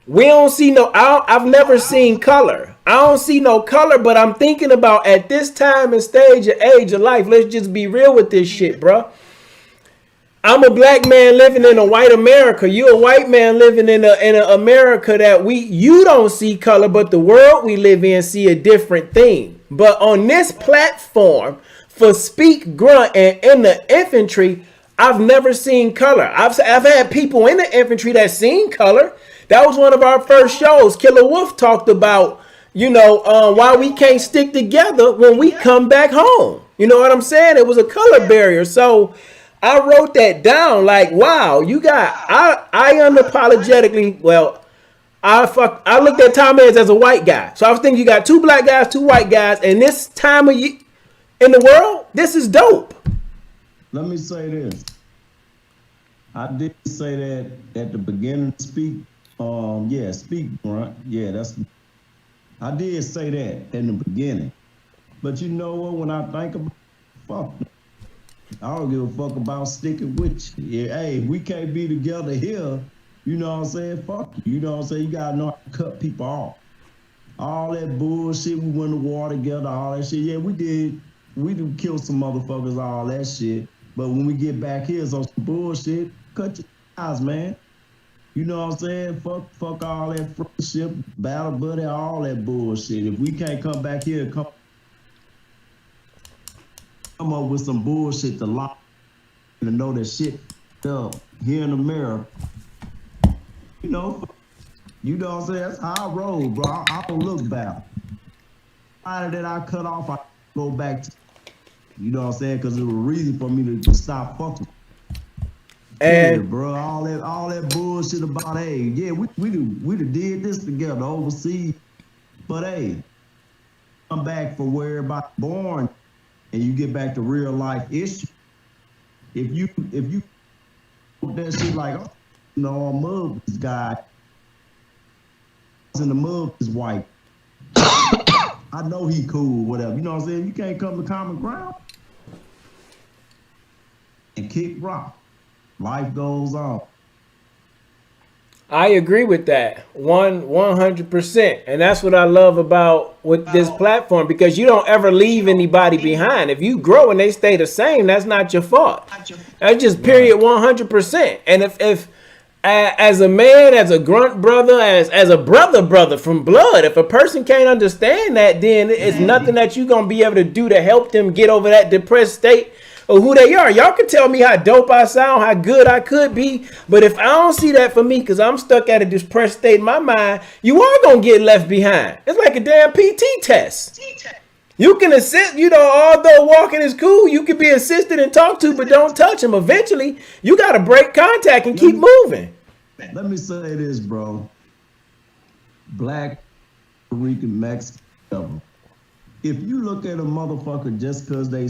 We don't see I've never seen color. I don't see no color, but I'm thinking about at this time and stage of age of life, let's just be real with this shit, bro. I'm a black man living in a white America. You a white man living in a America that you don't see color, but the world we live in see a different thing. But on this platform for Speak Grunt and in the infantry, I've never seen color. I've had people in the infantry that seen color. That was one of our first shows. Killer Wolf talked about, why we can't stick together when we come back home. You know what I'm saying? It was a color barrier. So I wrote that down like, wow, I unapologetically, I looked at Tom Hanks as a white guy. So I was thinking you got 2 black guys, 2 white guys, and this time of year in the world, this is dope.
Let me say this. I did say that at the beginning, Speak Grunt. Yeah, I did say that in the beginning. But you know what, when I think about fuck, I don't give a fuck about sticking with you. Yeah, hey, we can't be together here. You know what I'm saying? Fuck you. You know what I'm saying? You gotta know how to cut people off. All that bullshit, we went to war together, all that shit. Yeah, we did. We done killed some motherfuckers, all that shit. But when we get back here, it's on some bullshit. Cut your ties, man. You know what I'm saying? Fuck all that friendship, battle buddy, all that bullshit. If we can't come back here, come up with some bullshit to lock and to know that shit up here in America. You know what I'm saying? That's how I roll, bro. I don't look back. Everybody that I cut off, I go back to. You know what I'm saying? Because it was a reason for me to stop fucking. And yeah, bro, all that bullshit about, hey, yeah, we done did this together overseas. But hey, come back from where everybody born and you get back to real life issue. If you that shit like, I'm mug this guy. In the mug is white. I know he cool, whatever. You know what I'm saying? You can't come to common ground and kick rock. Life goes on.
I agree with that 100%, and that's what I love about with this platform, because you don't ever leave anybody behind. If you grow and they stay the same, that's not your fault. That's just period 100%. And if as a man, as a grunt brother, as a brother from blood, if a person can't understand that, then it's nothing that you're gonna be able to do to help them get over that depressed state or who they are. Y'all can tell me how dope I sound, how good I could be, but if I don't see that for me because I'm stuck at a depressed state in my mind, you are gonna get left behind. It's like a damn PT test. You can assist, although walking is cool, you can be assisted and talked to, but don't touch them. Eventually, you got to break contact and keep moving.
Let me say this, bro. Black, Puerto Rican, Mexican, if you look at a motherfucker just because they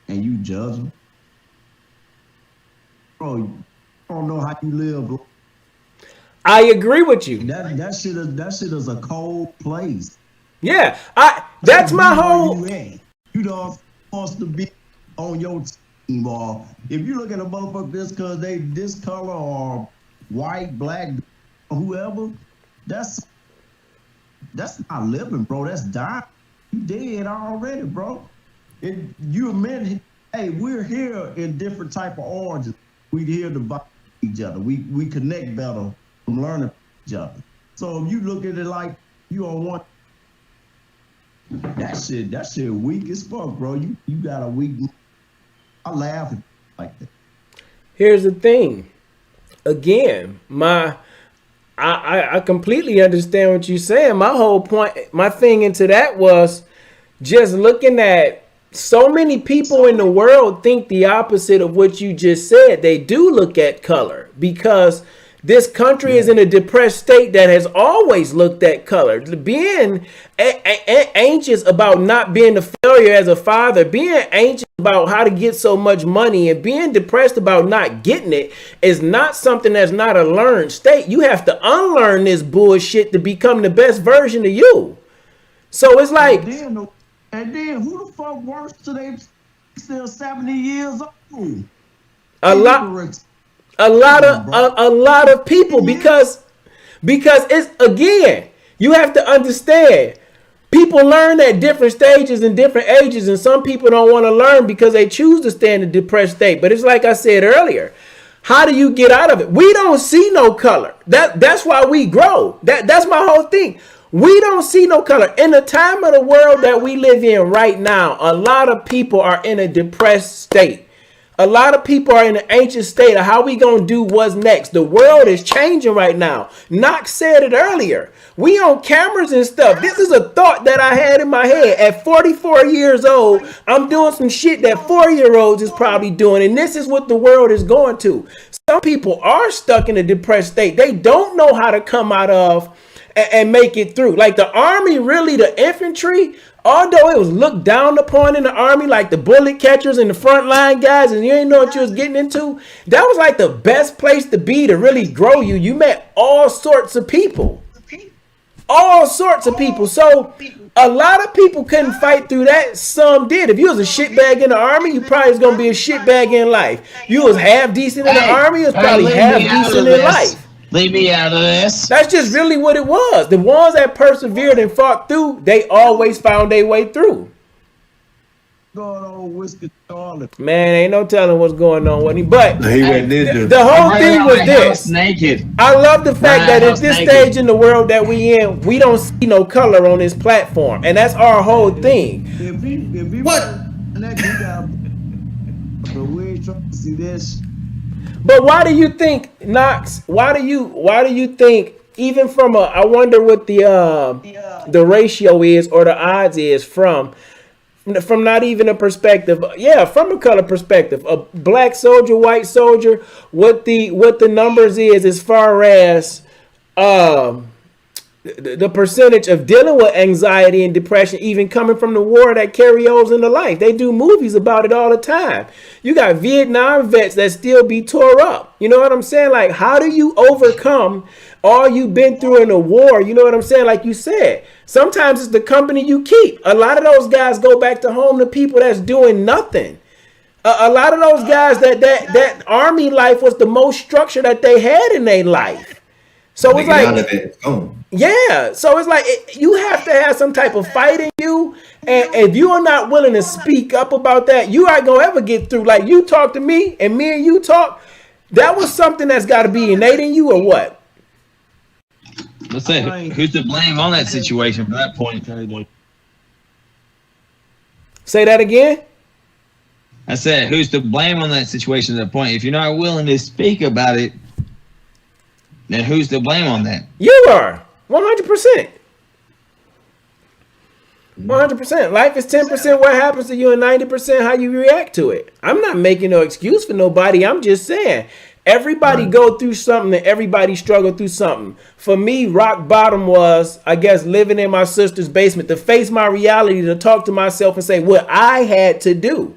and you judge them, bro, you don't know how you live.
I agree with you.
That shit is a cold place.
Yeah, that's my whole.
You don't supposed to be on your team, or if you look at a motherfucker just because they this color or white, black, whoever, that's not living, bro. That's dying. You dead already, bro. You admit, hey, we're here in different type of origins. We here to buy each other. We connect better from learning each other. So if you look at it like you on one. That shit weak as fuck, bro. You got a weak. I laugh like that.
Here's the thing. Again, I completely understand what you're saying. My whole point, my thing into that was just looking at so many people in the world think the opposite of what you just said. They do look at color because this country is in a depressed state that has always looked at color. Being anxious about not being a failure as a father, being anxious about how to get so much money, and being depressed about not getting it is not something that's not a learned state. You have to unlearn this bullshit to become the best version of you. So it's like,
And then who the fuck works till they still 70 years old?
A lot of people, because it's, again, you have to understand, people learn at different stages and different ages, and some people don't want to learn because they choose to stay in a depressed state. But it's like I said earlier, how do you get out of it? We don't see no color. That's why we grow. That's my whole thing. We don't see no color. In the time of the world that we live in right now, a lot of people are in a depressed state. A lot of people are in an anxious state of how we gonna do what's next. The world is changing right now. Knox said it earlier. We on cameras and stuff. This is a thought that I had in my head. At 44 years old, I'm doing some shit that 4-year-olds is probably doing. And this is what the world is going to. Some people are stuck in a depressed state. They don't know how to come out of and make it through. Like the army, really, the infantry, although it was looked down upon in the army, like the bullet catchers and the frontline guys, and you didn't know what you was getting into, that was like the best place to be to really grow you. You met all sorts of people. All sorts of people. So a lot of people couldn't fight through that. Some did. If you was a shitbag in the army, you probably was going to be a shitbag in life. You was half decent in the army, you was probably half decent in life.
Leave me out of this.
That's just really what it was. The ones that persevered and fought through, they always found their way through.
Going on whiskey Charlotte.
Man, ain't no telling what's going on with him. But
He went ninja.
the whole thing was this.
Naked.
I love the fact that at this stage in the world that we in, we don't see no color on this platform. And that's our whole thing.
If he
What?
But we ain't trying to see this.
But why do you think, Knox? Why do you think, even from I wonder what the ratio is or the odds is from not even a perspective, from a color perspective, a black soldier, white soldier, what the numbers is as far as the percentage of dealing with anxiety and depression, even coming from the war, that carry over into life. They do movies about it all the time. You got Vietnam vets that still be tore up. You know what I'm saying? Like, how do you overcome all you've been through in a war? You know what I'm saying? Like you said, sometimes it's the company you keep. A lot of those guys go back to home to people that's doing nothing. A lot of those guys that army life was the most structure that they had in their life. So it's like, yeah. So it's like you have to have some type of fight in you, and if you are not willing to speak up about that, you aren't gonna ever get through. Like you talk to me, and me and you talk. That was something that's got to be innate in you, or what?
Let's say who's to blame on that situation from that point.
Say that again.
I said, who's to blame on that situation at that point? If you're not willing to speak about it, then who's to blame on that?
You are 100%. 100%. Life is 10% what happens to you and 90% how you react to it. I'm not making no excuse for nobody. I'm just saying everybody go through something and everybody struggle through something. For me, rock bottom was, I guess, living in my sister's basement, to face my reality, to talk to myself and say what I had to do.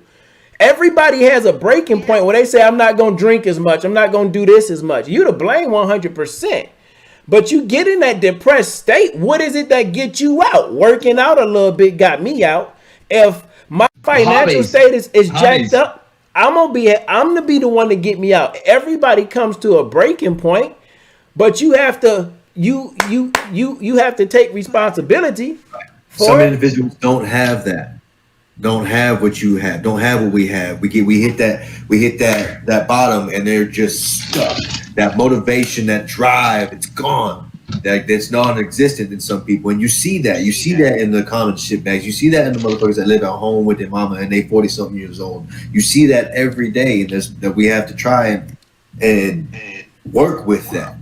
Everybody has a breaking point where they say, I'm not going to drink as much. I'm not going to do this as much. You to blame 100%. But you get in that depressed state. What is it that gets you out? Working out a little bit got me out. If my financial status is jacked up, I'm gonna be the one to get me out. Everybody comes to a breaking point, but you have to you have to take responsibility for
Some
it.
individuals don't have that. Don't have what you have. Don't have what we have. We hit that bottom, and they're just stuck. That motivation, that drive, it's gone. That's non-existent in some people, and you see that. You see that in the common shitbags. You see that in the motherfuckers that live at home with their mama and they 40-something years old. You see that every day. That we have to try and work with that.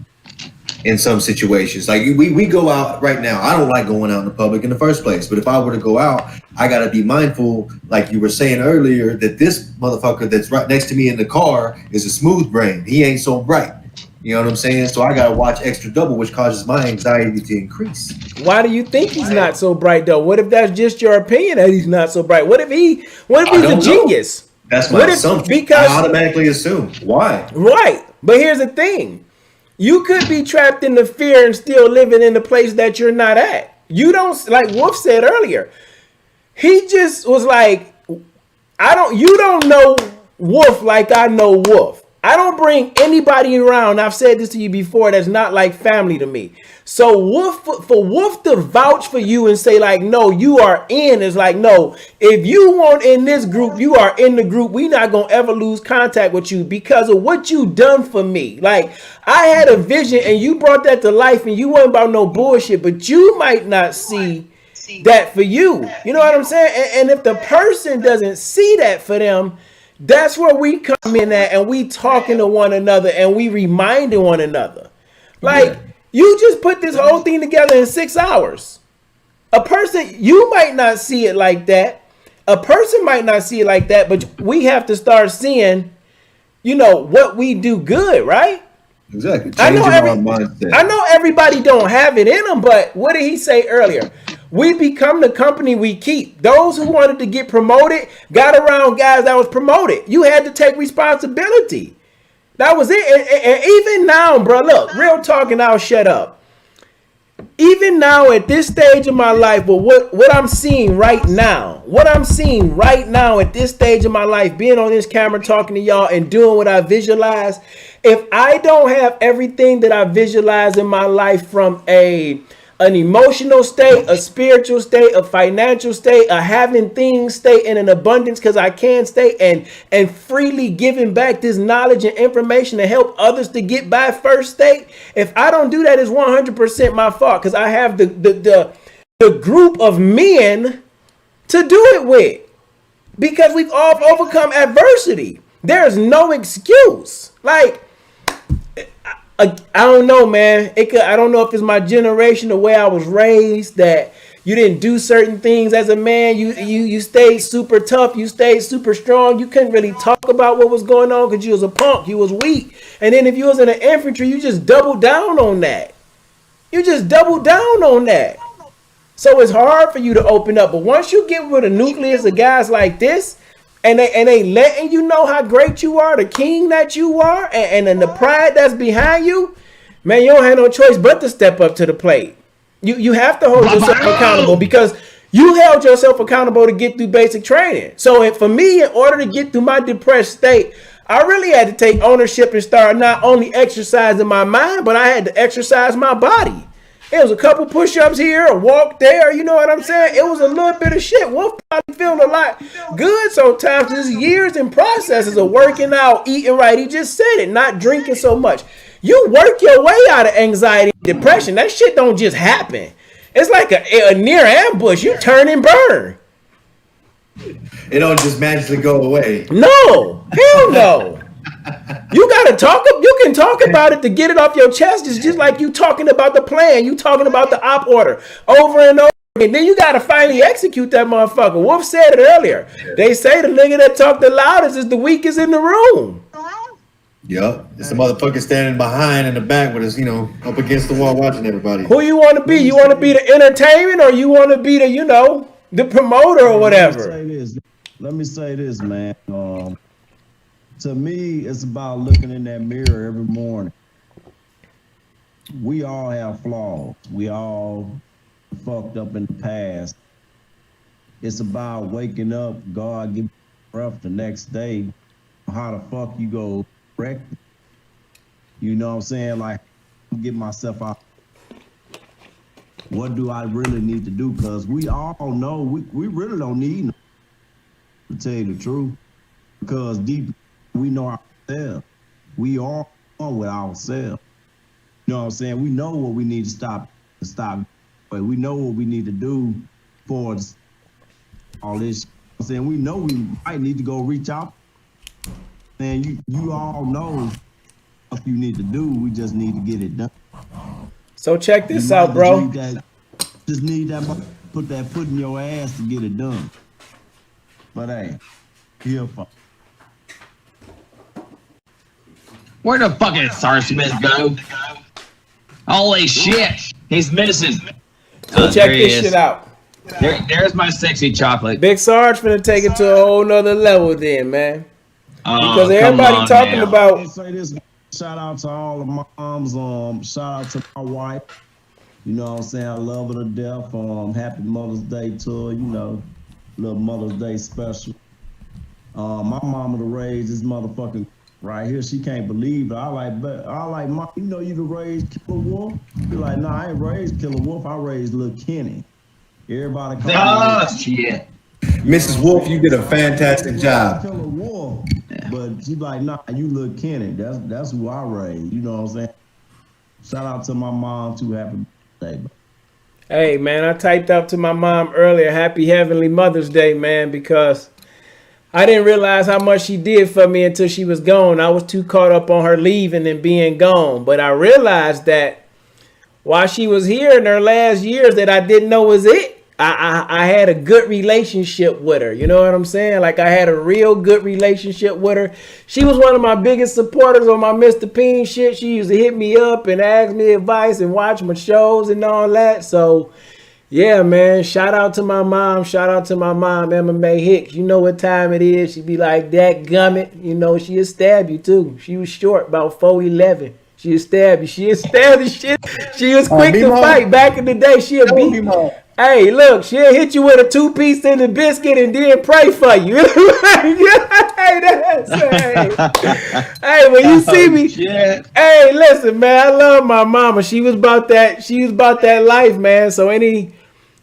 In some situations, like we go out right now. I don't like going out in the public in the first place, but if I were to go out, I got to be mindful, like you were saying earlier, that this motherfucker that's right next to me in the car is a smooth brain. He ain't so bright. You know what I'm saying? So I got to watch extra double, which causes my anxiety to increase.
Why do you think he's not so bright though? What if that's just your opinion that he's not so bright? What if he's a genius?
That's my assumption. Because I automatically assume. Why?
Right. But here's the thing. You could be trapped in the fear and still living in the place that you're not at. You don't, like Wolf said earlier, he just was like, you don't know Wolf like I know Wolf. I don't bring anybody around. I've said this to you before. That's not like family to me. So for Wolf to vouch for you and say like, no, you are in, is like, no, if you want in this group, you are in the group. We not gonna ever lose contact with you because of what you done for me. Like, I had a vision and you brought that to life, and you wasn't about no bullshit, but you might not see that for you. You know what I'm saying? And if the person doesn't see that for them, that's where we come in at, and we talking to one another and we reminding one another. Like, you just put this whole thing together in 6 hours. A person, you might not see it like that. A person might not see it like that, but we have to start seeing, you know, what we do good, right?
Exactly.
I know everybody don't have it in them, but what did he say earlier? We become the company we keep. Those who wanted to get promoted got around guys that was promoted. You had to take responsibility. That was it. And even now, bro, look, real talk, and I'll shut up. Even now at this stage of my life, but what I'm seeing right now, at this stage of my life, being on this camera talking to y'all and doing what I visualize, if I don't have everything that I visualize in my life from an emotional state, a spiritual state, a financial state, a having things state, in an abundance because I can stay, and freely giving back this knowledge and information to help others to get by first state. If I don't do that, it's 100% my fault because I have the group of men to do it with, because we've all overcome adversity. There's no excuse. Like, I don't know, man. I don't know if it's my generation, the way I was raised, that you didn't do certain things as a man. You stayed super tough. You stayed super strong. You couldn't really talk about what was going on because you was a punk. You was weak. And then if you was in the infantry, you just doubled down on that. So it's hard for you to open up. But once you get with a nucleus of guys like this, and they letting you know how great you are, the king that you are, and the pride that's behind you, man, you don't have no choice but to step up to the plate. You have to hold yourself accountable, because you held yourself accountable to get through basic training. So for me, in order to get through my depressed state, I really had to take ownership and start not only exercising my mind, but I had to exercise my body. It was a couple push-ups here, a walk there, you know what I'm saying? It was a little bit of shit. Wolf probably feeling a lot good sometimes. There's years and processes of working out, eating right. He just said it, not drinking so much. You work your way out of anxiety and depression. That shit don't just happen. It's like a near ambush. You turn and burn.
It don't just magically go away.
No, hell no. You gotta talk. You can talk about it to get it off your chest. It's just like you talking about the plan. You talking about the op order over and over again. Then you gotta finally execute that motherfucker. Wolf said it earlier. They say the nigga that talk the loudest is the weakest in the room.
Yep, it's the motherfucker standing behind in the back with us, up against the wall watching everybody.
Who you want to be? You want to be the entertainment, or you want to be the, the promoter or whatever?
Let me say this, man. To me, it's about looking in that mirror every morning. We all have flaws. We all fucked up in the past. It's about waking up, God give you breath the next day. How the fuck you go correct? You know what I'm saying? Like, get myself out. What do I really need to do? Because we all know we really don't need no, to tell you the truth. Because deep we know ourselves. We are one with ourselves. You know what I'm saying? We know what we need to stop. But we know what we need to do for all this. I'm saying we know we might need to go reach out. And you all know what you need to do. We just need to get it done.
So check this out, bro.
Just need that, put that foot in your ass to get it done. But hey, here for.
Where the fuck did Sar Smith go? Holy shit, he's missing.
So check this shit out.
There's my sexy chocolate.
Big Sarge finna take it to a whole nother level then, man. Because everybody talking about.
Say this. Shout out to all the moms. Shout out to my wife. You know what I'm saying? I love her to death. Happy Mother's Day to her. little Mother's Day special. My mama to raise this motherfucking right here. She can't believe it. I like, mom, you know you can raise Killer Wolf? Be like, nah, I ain't raised Killer Wolf. I raised Lil Kenny. Everybody call
Oh, shit.
Mrs. Wolf, you did a fantastic job.
Killer Wolf. But she's like, nah, you Lil Kenny. That's who I raised. You know what I'm saying? Shout out to my mom too. Happy birthday.
Hey, man, I typed up to my mom earlier, Happy Heavenly Mother's Day, man, because I didn't realize how much she did for me until she was gone. I was too caught up on her leaving and being gone. But I realized that while she was here in her last years that I didn't know was it, I had a good relationship with her. You know what I'm saying? Like, I had a real good relationship with her. She was one of my biggest supporters on my Mr. Peen shit. She used to hit me up and ask me advice and watch my shows and all that. So, yeah, man, shout out to my mom. Shout out to my mom, Emma Mae Hicks. You know what time it is. She be like, that gummit. You know, she'll stab you, too. She was short, about 4'11". She'll stab you. She'll stab the shit. She was quick to fight. Back in the day, she'll beat me. Hey, look, she'll hit you with a 2-piece and a biscuit and then pray for you. Hey, when you see me, hey, listen, man, I love my mama. She was about that life, man. So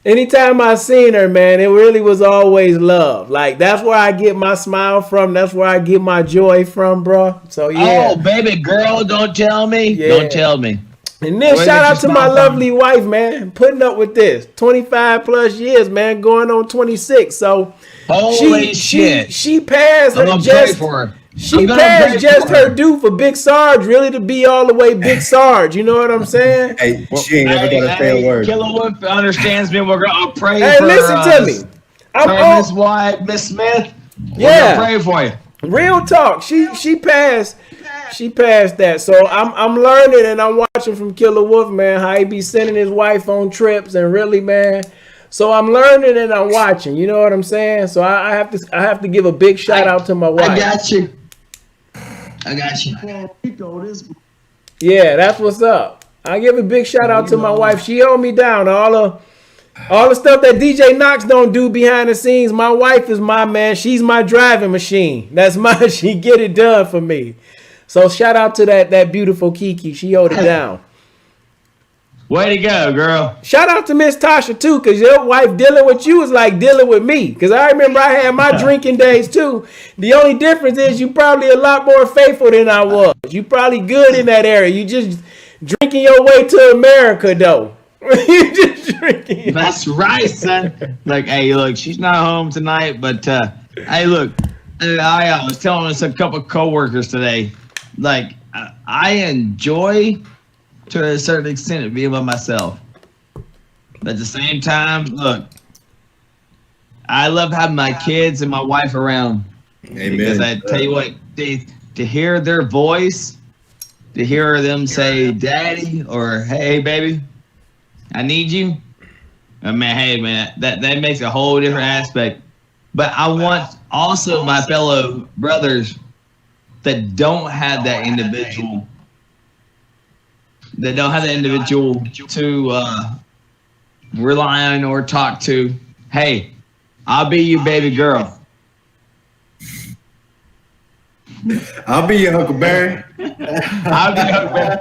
anytime I seen her, man, it really was always love. Like, that's where I get my smile from. That's where I get my joy from, bro. So yeah.
Oh, baby girl, don't tell me.
Yeah.
Don't tell me.
And then shout out to my lovely wife, man, putting up with this 25 plus years, man, going on 26. So
holy shit.
She passed her just her due for Big Sarge, really to be all the way Big Sarge. You know what I'm saying?
Hey, she ain't never gonna say a word.
Killer Wolf understands me. We're gonna pray
hey,
for
listen to me. I'm
Miss White, Miss Smith.
Yeah,
we're gonna pray for you.
Real talk. She passed. She passed that. So I'm learning and I'm watching from Killer Wolf, man, how he be sending his wife on trips and really, man. So I'm learning and I'm watching. You know what I'm saying? So I have to give a big shout out to my wife.
I got you.
Yeah, that's what's up. I give a big shout out to my wife. She held me down. All the stuff that DJ Knox don't do behind the scenes. My wife is my man. She's my driving machine. That's she get it done for me. So shout out to that beautiful Kiki. She held it down.
Way to go, girl.
Shout out to Miss Tasha too, because your wife dealing with you is like dealing with me. Because I remember I had my drinking days too. The only difference is you probably a lot more faithful than I was. You probably good in that area. You just drinking your way to America though. You just drinking.
That's right, son. Like, hey, look, she's not home tonight, but hey, look, I was telling us a couple of coworkers today. Like, I enjoy, to a certain extent, being by myself. But at the same time, look, I love having my kids and my wife around.
Amen.
Because I tell you what, to hear their voice, to hear them say, "Daddy," or "Hey, baby, I need you." I mean, hey, man, that makes a whole different aspect. But I want also my fellow brothers that don't have that individual, to rely on or talk to. Hey, I'll be your baby girl.
I'll be your Huckleberry.
I'll be your Huckleberry.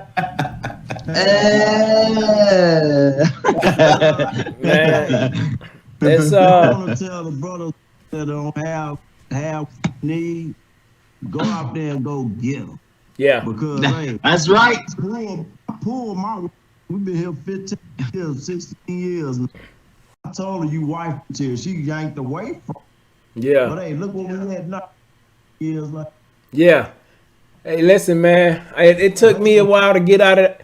Man, it's
I want to tell the brothers that don't have need, go out there and go get them.
yeah.
Because hey,
That's right.
We've been here 15 years, 16 years. I told her you wife here. She yanked away from.
Yeah.
But hey, look what we had now. Years like.
Yeah. Hey, listen, man. It took me a while to get out of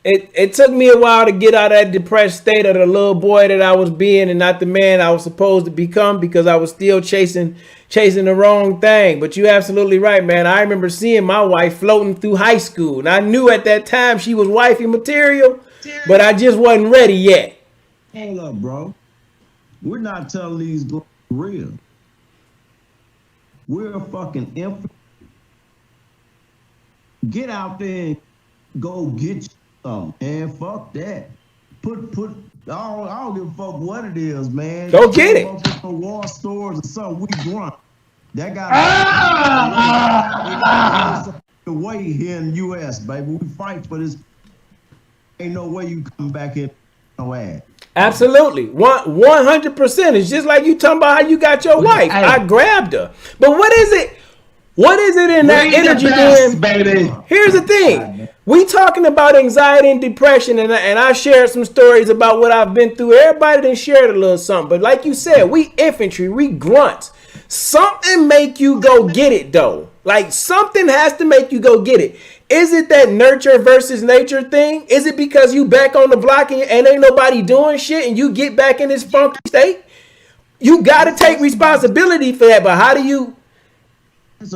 it took me a while to get out of that depressed state of the little boy that I was being and not the man I was supposed to become, because I was still chasing the wrong thing. But you're absolutely right, man. I remember seeing my wife floating through high school, and I knew at that time she was wifey material, but I just wasn't ready yet.
Hold up, bro. We're not telling these girls real. We're a fucking infant. Get out there and go get you some, and fuck that. Put I don't give a fuck what it is, man.
Go get it.
The war stores or something. We grunt. That got the way here in the U.S., baby. We fight for this. Ain't no way you come back in no ass.
Absolutely, 100%. It's just like you talking about how you got your wife. I grabbed her, but what is it? What is it in that energy, then,
baby?
Here's the thing: we talking about anxiety and depression, and I shared some stories about what I've been through. Everybody done shared a little something, but like you said, we infantry, we grunts. Something make you go get it though. Like something has to make you go get it. Is it that nurture versus nature thing? Is it because you back on the block and ain't nobody doing shit and you get back in this funky state? You got to take responsibility for that. But how do you?
It's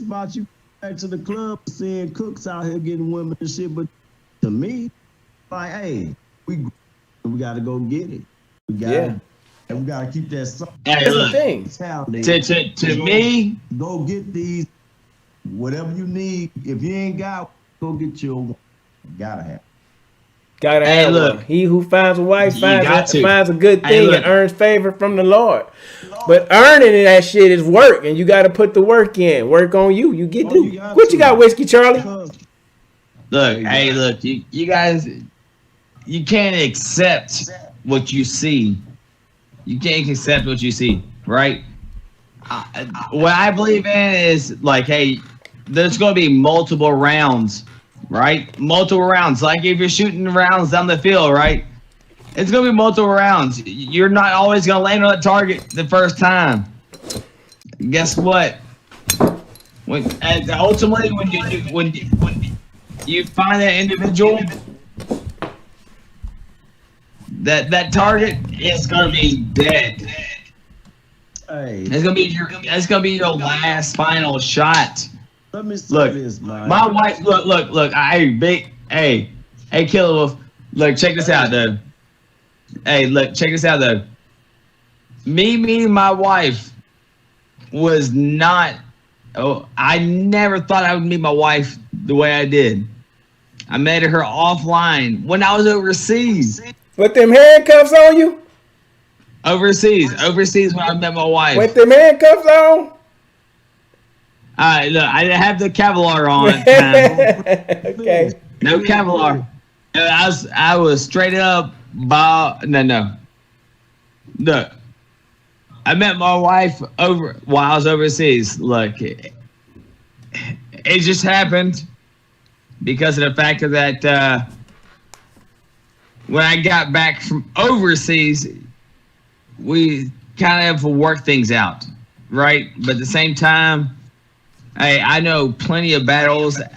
about you back to the club seeing cooks out here getting women and shit. But to me, like, hey, we got to go get it. We got to keep that.
Hey, look,
thing.
To me,
go get these. Whatever you need, if you ain't got, go get your one. Gotta have.
Gotta have. Look, he who finds a wife finds a good thing and earns favor from the Lord. But earning that shit is work, and you got to put the work in. Work on you. You get what you got, Whiskey Charlie?
Look, hey, look, you guys, you can't accept what you see. You can't accept what you see, right? What I believe in is like, hey, there's going to be multiple rounds, right? Multiple rounds. Like if you're shooting rounds down the field, right? It's going to be multiple rounds. You're not always going to land on that target the first time. Guess what? Ultimately, when you find that individual, that target is going to be dead.
Hey,
it's gonna be your last final shot.
Let me say this, man.
My wife. Look. Hey, Killer Wolf. Look, check this out, though. Hey, look, check this out, though. Me meeting my wife was not. Oh, I never thought I would meet my wife the way I did. I met her offline when I was overseas.
With them handcuffs on you?
Overseas when I met my wife.
With them handcuffs on?
Look, I didn't have the Kevlar on.
Okay.
No Kevlar. I was straight up. No. Look, I met my wife while I was overseas. Look, it just happened because of the fact that when I got back from overseas, we kind of work things out, right? But at the same time, I know plenty of battles that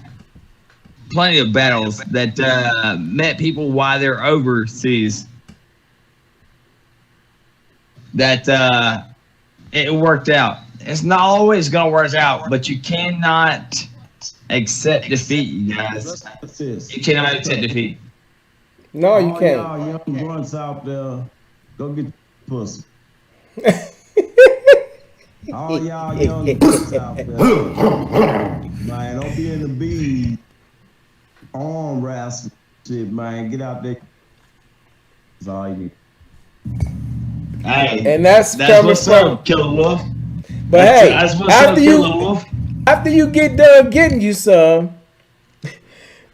met people while they're overseas that it worked out. It's not always going to work out, but you cannot accept defeat, you guys. You cannot accept defeat.
No, you can't.
All y'all young grunts out there, go get pussy. All y'all young grunts out there, man, don't be in the bead arm wrestling shit, man. Get out there. That's all you need.
Hey,
and that's coming
what's
from
up, Killer Wolf.
But hey,
after
you get done getting you some,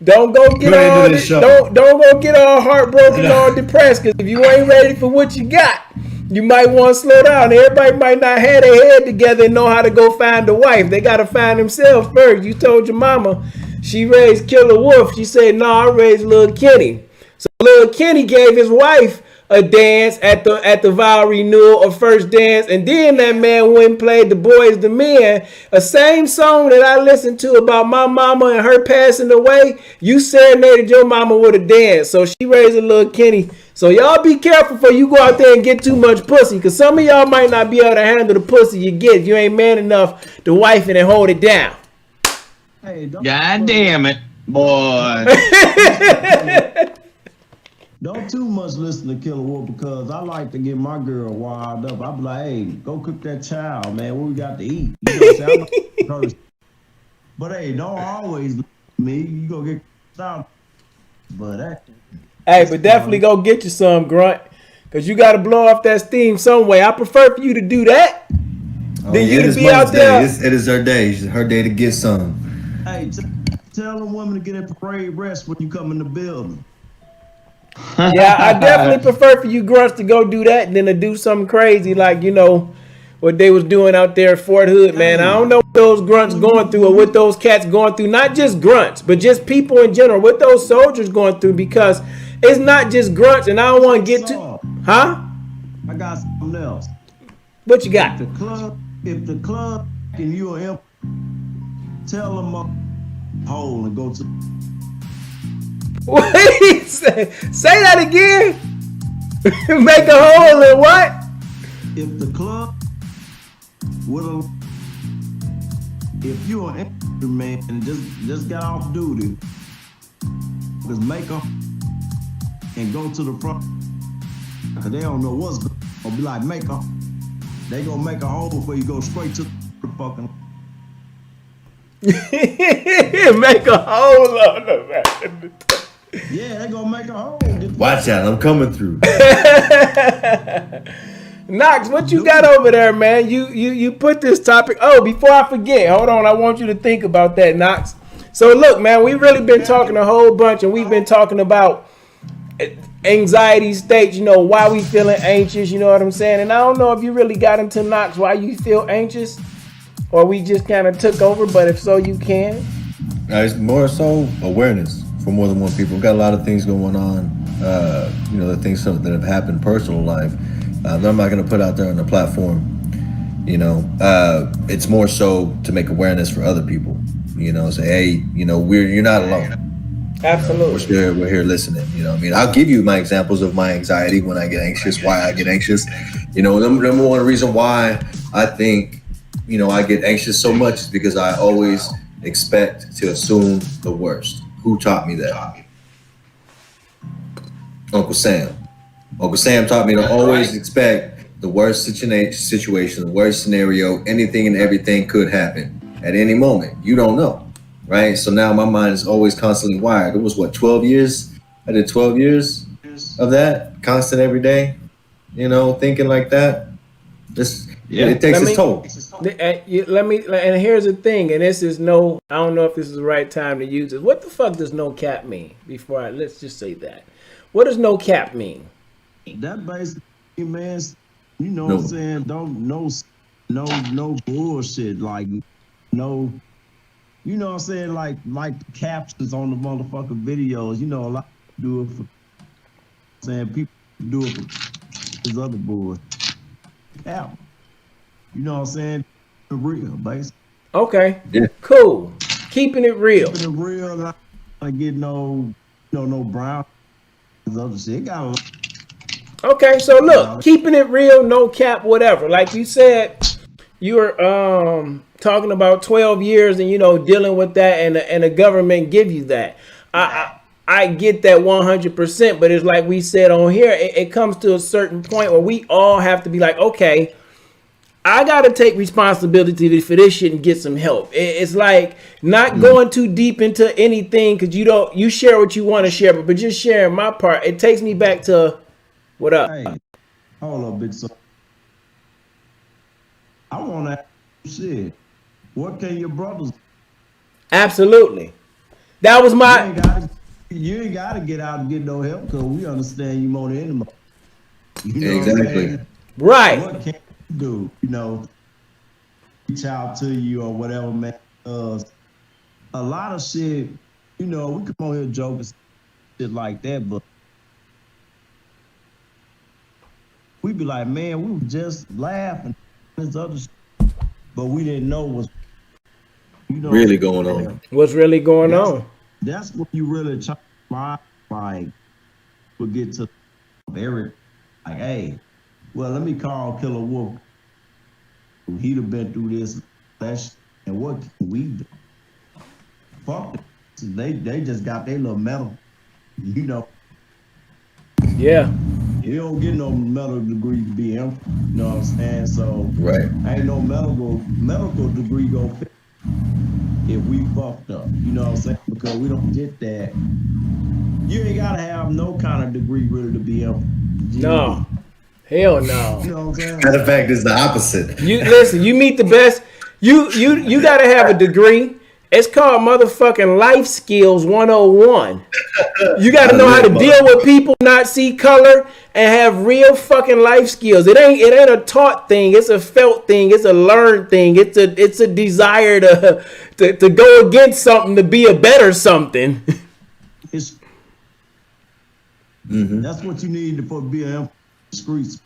don't go get don't go get all heartbroken or depressed, because if you ain't ready for what you got, you might want to slow down. Everybody might not have their head together and know how to go find a wife. They got to find themselves first. You told your mama she raised Killer Wolf. She said, no, I raised Lil Kenny. So Lil Kenny gave his wife a dance at the vow renewal or first dance, and then that man went and played the Boys the Men, a same song that I listened to about my mama and her passing away. You serenaded your mama with a dance, so she raised a Lil Kenny. So y'all be careful before you go out there and get too much pussy, because some of y'all might not be able to handle the pussy you get if you ain't man enough to wife it and hold it down.
Hey,
God damn it, boy.
Don't too much listen to Killer Wolf, because I like to get my girl wild up. I be like, hey, go cook that child, man. What we got to eat? You know what I'm saying? But hey, don't always listen to me. You go get out. But
Hey, but definitely go get you some, Grunt, because you got to blow off that steam some way. I prefer for you to do that than you to be out there.
It is her day. It's her day to get some.
Hey, tell them women to get a parade rest when you come in the building.
Yeah, I definitely prefer for you grunts to go do that than to do something crazy like, you know, what they was doing out there at Fort Hood, man. I don't know what those grunts going through or what those cats going through. Not just grunts, but just people in general. What those soldiers going through, because it's not just grunts, and I don't want to get to... Huh?
I got something else.
What you got?
If the club and you are tell them hole and go to...
Wait, say that again. Make a hole in what?
If the club if you're an infantry man and just got off duty, just make up and go to the front, because they don't know what's going on. Be like, make up. They gonna make a hole before you go straight to the fucking...
Make a hole on the...
Yeah, they gonna make a hole.
Watch out, I'm coming through.
Knox, what you got over there, man? You put this topic... Oh, before I forget, hold on, I want you to think about that, Knox. So look, man, we've really been talking a whole bunch, and we've been talking about anxiety states, you know, why we feeling anxious, you know what I'm saying? And I don't know if you really got into, Knox, why you feel anxious, or we just kind of took over, but if so, you can.
It's more so awareness for more than one people. We've got a lot of things going on, you know, the things that have happened in personal life that I'm not going to put out there on the platform. You know, it's more so to make awareness for other people, you know, say, hey, you know, you're not alone.
Absolutely.
You know, we're here listening. You know what I mean? I'll give you my examples of my anxiety when I get anxious, why I get anxious. You know, number one reason why I think, you know, I get anxious so much is because I always expect to assume the worst. Who taught me that? Uncle Sam. Uncle Sam taught me to always expect the worst situation, the worst scenario, anything and everything could happen at any moment. You don't know. Right, so now my mind is always constantly wired. It was what, 12 years? I did 12 years of that, constant every day. You know, thinking like that. It takes its toll.
Let me. And here's the thing, and this is no. I don't know if this is the right time to use it. What the fuck does no cap mean? Let's just say that. What does no cap mean?
That basically, man, you know what I'm saying? Don't no bullshit, like no. You know what I'm saying? Like captions on the motherfucking videos. You know, a lot of people do it for saying people do it for this other boy. Yeah. You know what I'm saying? The real, basically.
Okay. Yeah. Cool. Keeping it real.
Keeping it real. Not gonna get no brown. Other shit. Got
okay, so look, keeping it real, no cap, whatever. Like you said, you were talking about 12 years and, you know, dealing with that, and the government give you that. I get that 100%, but it's like we said on here, it comes to a certain point where we all have to be like, okay, I got to take responsibility for this shit and get some help. It's like not going too deep into anything, because you share what you want to share, but just sharing my part, it takes me back to what up.
Hey, hold up, big son. I want to ask you shit. What can your brothers do?
Absolutely. That was my...
You ain't got to get out and get no help, because we understand you more than anybody. You know
exactly.
Right.
What can you do? You know, reach out to you or whatever, man. A lot of shit, you know, we come on here joking shit like that, but we be like, man, we were just laughing this other shit, but we didn't know what's
really going on.
What's really going on?
That's what you really try to like. We'll get to Eric, like, hey, well, let me call Killer Wolf. He'd have been through this, and what can we do? Fuck it. They just got their little medal, you know.
Yeah.
You don't get no medical degree to be him. You know what I'm saying? So
right.
Ain't no medical degree go fit if we fucked up. You know what I'm saying? Because we don't get that You ain't gotta have no kind of degree really to be a
No. Hell no.
You know what I'm saying?
Matter of fact, it's the opposite.
You listen, you meet the best. You gotta have a degree. It's called motherfucking life skills 101. You gotta know how to deal with people, not see color, and have real fucking life skills. It ain't a taught thing. It's a felt thing. It's a learned thing. It's a desire to go against something to be a better something.
That's what you need to be in the streets.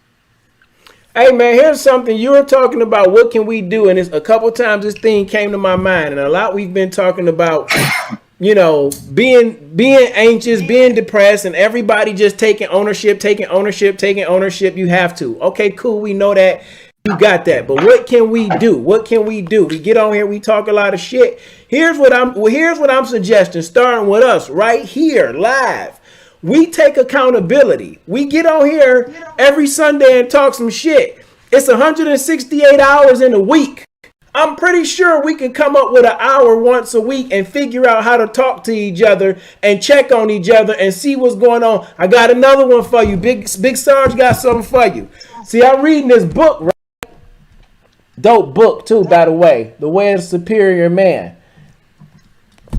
Hey man, here's something you were talking about. What can we do? And it's a couple times this thing came to my mind, and a lot we've been talking about. You know, being anxious, being depressed, and everybody just taking ownership. You have to. Okay, cool. We know that. You got that. But what can we do? What can we do? We get on here. We talk a lot of shit. Here's what I'm suggesting. Starting with us right here, live. We take accountability. We get on here every Sunday and talk some shit. It's 168 hours in a week. I'm pretty sure we can come up with an hour once a week and figure out how to talk to each other and check on each other and see what's going on. I got another one for you. Big Sarge got something for you. See, I'm reading this book, right? Dope book too, by the way. The Way of the Superior Man.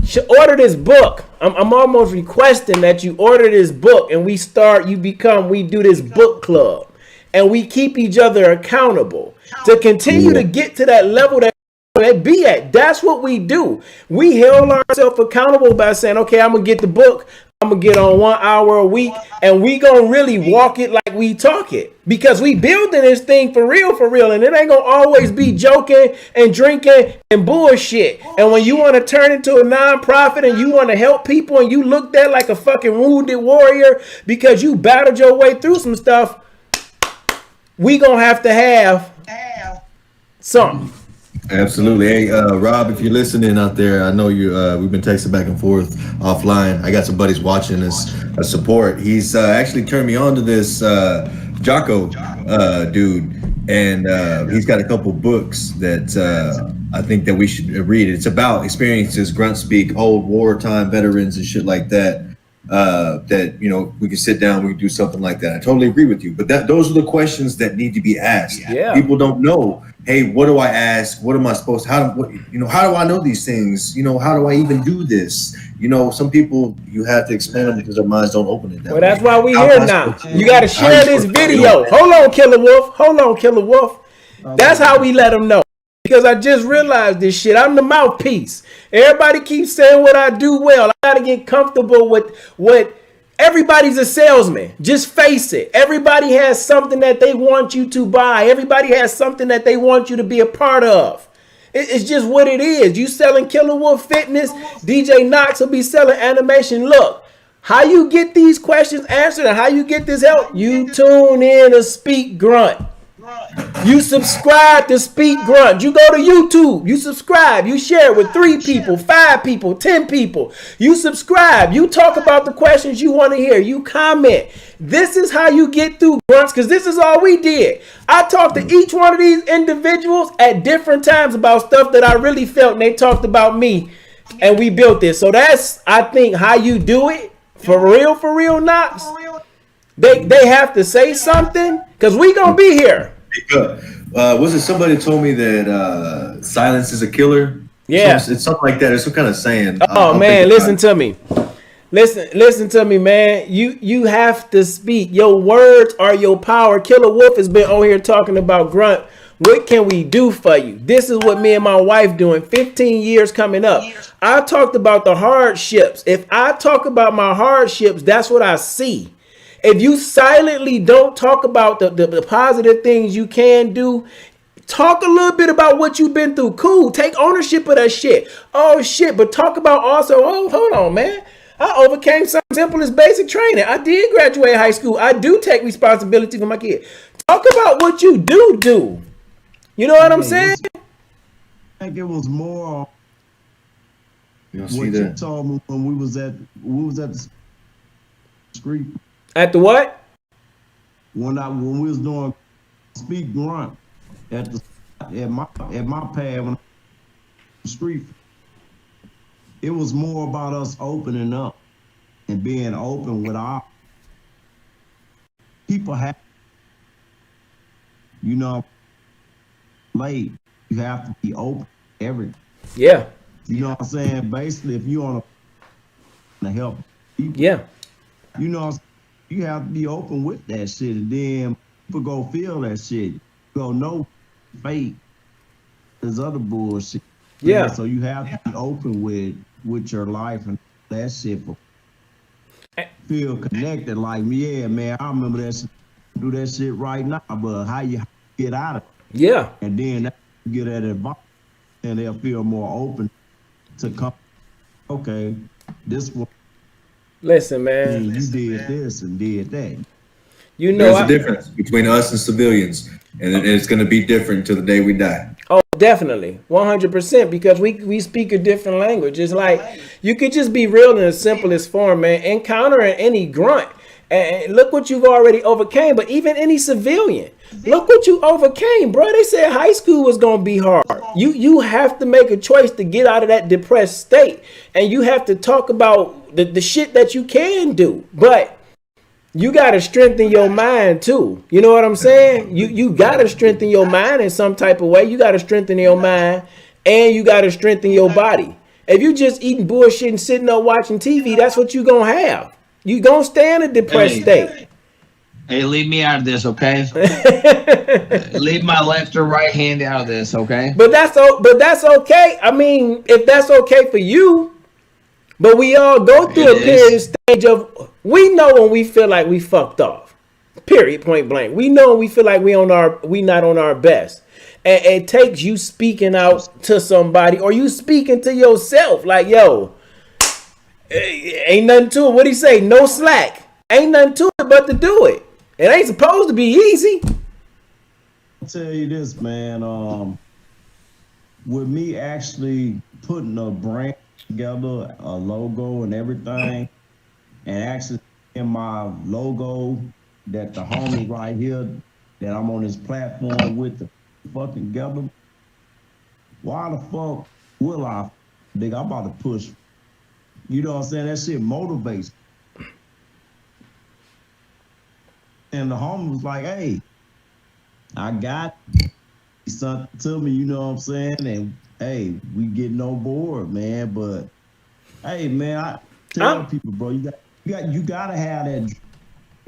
Should order this book. I'm almost requesting that you order this book and we do this book club and we keep each other accountable to continue to get to that level that be at. That's what we do. We hold ourselves accountable by saying, okay, I'm gonna get the book. I'm gonna get on 1 hour a week and we gonna really walk it like we talk it, because we building this thing for real, and it ain't gonna always be joking and drinking and bullshit. And when you want to turn into a nonprofit and you want to help people and you look at like a fucking wounded warrior because you battled your way through some stuff, we gonna have to have something.
Absolutely. Hey, Rob, if you're listening out there, I know you. We've been texting back and forth offline. I got some buddies watching this support. He's actually turned me on to this Jocko dude, and he's got a couple books that I think that we should read. It's about experiences, Grunt speak, old wartime veterans and shit like that. That, you know, we can sit down, we can do something like that. I totally agree with you. But those are the questions that need to be asked.
Yeah.
People don't know. Hey, what do I ask? What am I supposed to? How do I know these things? You know, how do I even do this? You know, some people you have to explain them because their minds don't open it.
Well, that's why we here now. You got to share this video. Hold on, Killer Wolf. That's how we let them know. Because I just realized this shit. I'm the mouthpiece. Everybody keeps saying what I do well. I got to get comfortable with what everybody's a salesman. Just face it. Everybody has something that they want you to buy. Everybody has something that they want you to be a part of. It's just what it is. You selling Killer Wolf Fitness, DJ Knox will be selling animation. Look, how you get these questions answered and how you get this help, you tune in to Speak Grunt. You subscribe to Speak Grunt. You go to YouTube. You subscribe. You share with 3 people, 5 people, 10 people. You subscribe. You talk about the questions you want to hear. You comment. This is how you get through Grunts, because this is all we did. I talked to each one of these individuals at different times about stuff that I really felt, and they talked about me, and we built this. So that's, I think, how you do it. For real, Knox. They have to say something, because we gonna be here.
Was it somebody told me that silence is a killer?
Yeah,
it's something like that. It's some kind of saying.
Oh man, listen to me. Listen to me, man. You have to speak. Your words are your power. Killer Wolf has been on here talking about Grunt. What can we do for you? This is what me and my wife doing. 15 years coming up. I talked about the hardships. If I talk about my hardships, that's what I see. If you silently don't talk about the positive things you can do, talk a little bit about what you've been through. Cool. Take ownership of that shit. Oh, shit. But talk about also, oh, hold on, man. I overcame something simple as basic training. I did graduate high school. I do take responsibility for my kid. Talk about what you do. You know what I'm saying?
I think it was more
You
what
see
you
that?
told me when we was at the street.
At the what?
When we was doing Speak Grunt at my pad on the street, it was more about us opening up and being open with all people have, you know, late. You have to be open to everything.
Yeah.
You know what I'm saying? Basically, if you want to help people,
Yeah.
you know, you have to be open with that shit. And then people go feel that shit. You go know fake. There's other bullshit.
Yeah.
So you have to be open with your life and that shit. Feel connected. Like, yeah, man, I remember that shit. Do that shit right now. But how you get out of it?
Yeah.
And then you get that advice, and they'll feel more open to come. Okay, this one.
Listen, man.
You did this and did that.
You know,
there's a difference between us and civilians, and it's going to be different till the day we die.
Oh, definitely, 100%, because we speak a different language. It's like you could just be real in the simplest form, man. Encountering any grunt, and look what you've already overcame. But even any civilian, look what you overcame, bro. They said high school was gonna be hard. You have to make a choice to get out of that depressed state, and you have to talk about the shit that you can do, but you got to strengthen your mind too. You know what I'm saying? You got to strengthen your mind in some type of way. You got to strengthen your mind, and you got to strengthen your body. If you just eating bullshit and sitting up watching TV, that's what you going to have. You going to stay in a depressed state.
Hey, leave me out of this, okay? Leave my left or right hand out of this, okay?
But that's okay. I mean, if that's okay for you, but we all go through a period stage of, we know when we feel like we fucked off. Period, point blank. We know when we feel like we not on our best. And it takes you speaking out to somebody, or you speaking to yourself like, yo, ain't nothing to it. What'd he say? No slack. Ain't nothing to it but to do it. It ain't supposed to be easy.
I'll tell you this, man. With me actually putting a brand together, a logo and everything, and actually in my logo that the homie right here that I'm on this platform with the fucking together. Why the fuck will I? Nigga, I'm about to push. You know what I'm saying? That shit motivates. And the homie was like, hey, I got something to me, you know what I'm saying? And hey, we getting on board, man. But hey, man, I tell people, bro, you gotta have that.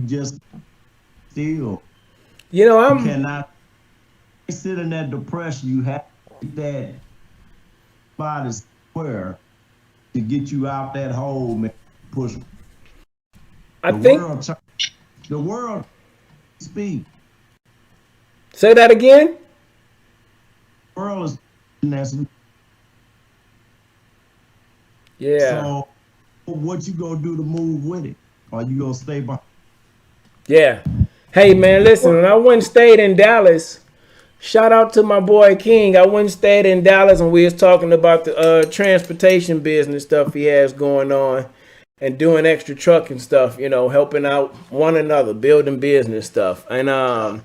Just still,
you know,
you cannot sit in that depression. You have to get that body square to get you out that hole, man. Push. The world speak.
Say that again.
The world is.
Yeah.
So, what you gonna do to move with it? Or you gonna stay behind?
Yeah. Hey, man, listen, when I went and stayed in Dallas, shout out to my boy King. I went and stayed in Dallas, and we was talking about the transportation business stuff he has going on and doing extra trucking stuff, you know, helping out one another, building business stuff. And I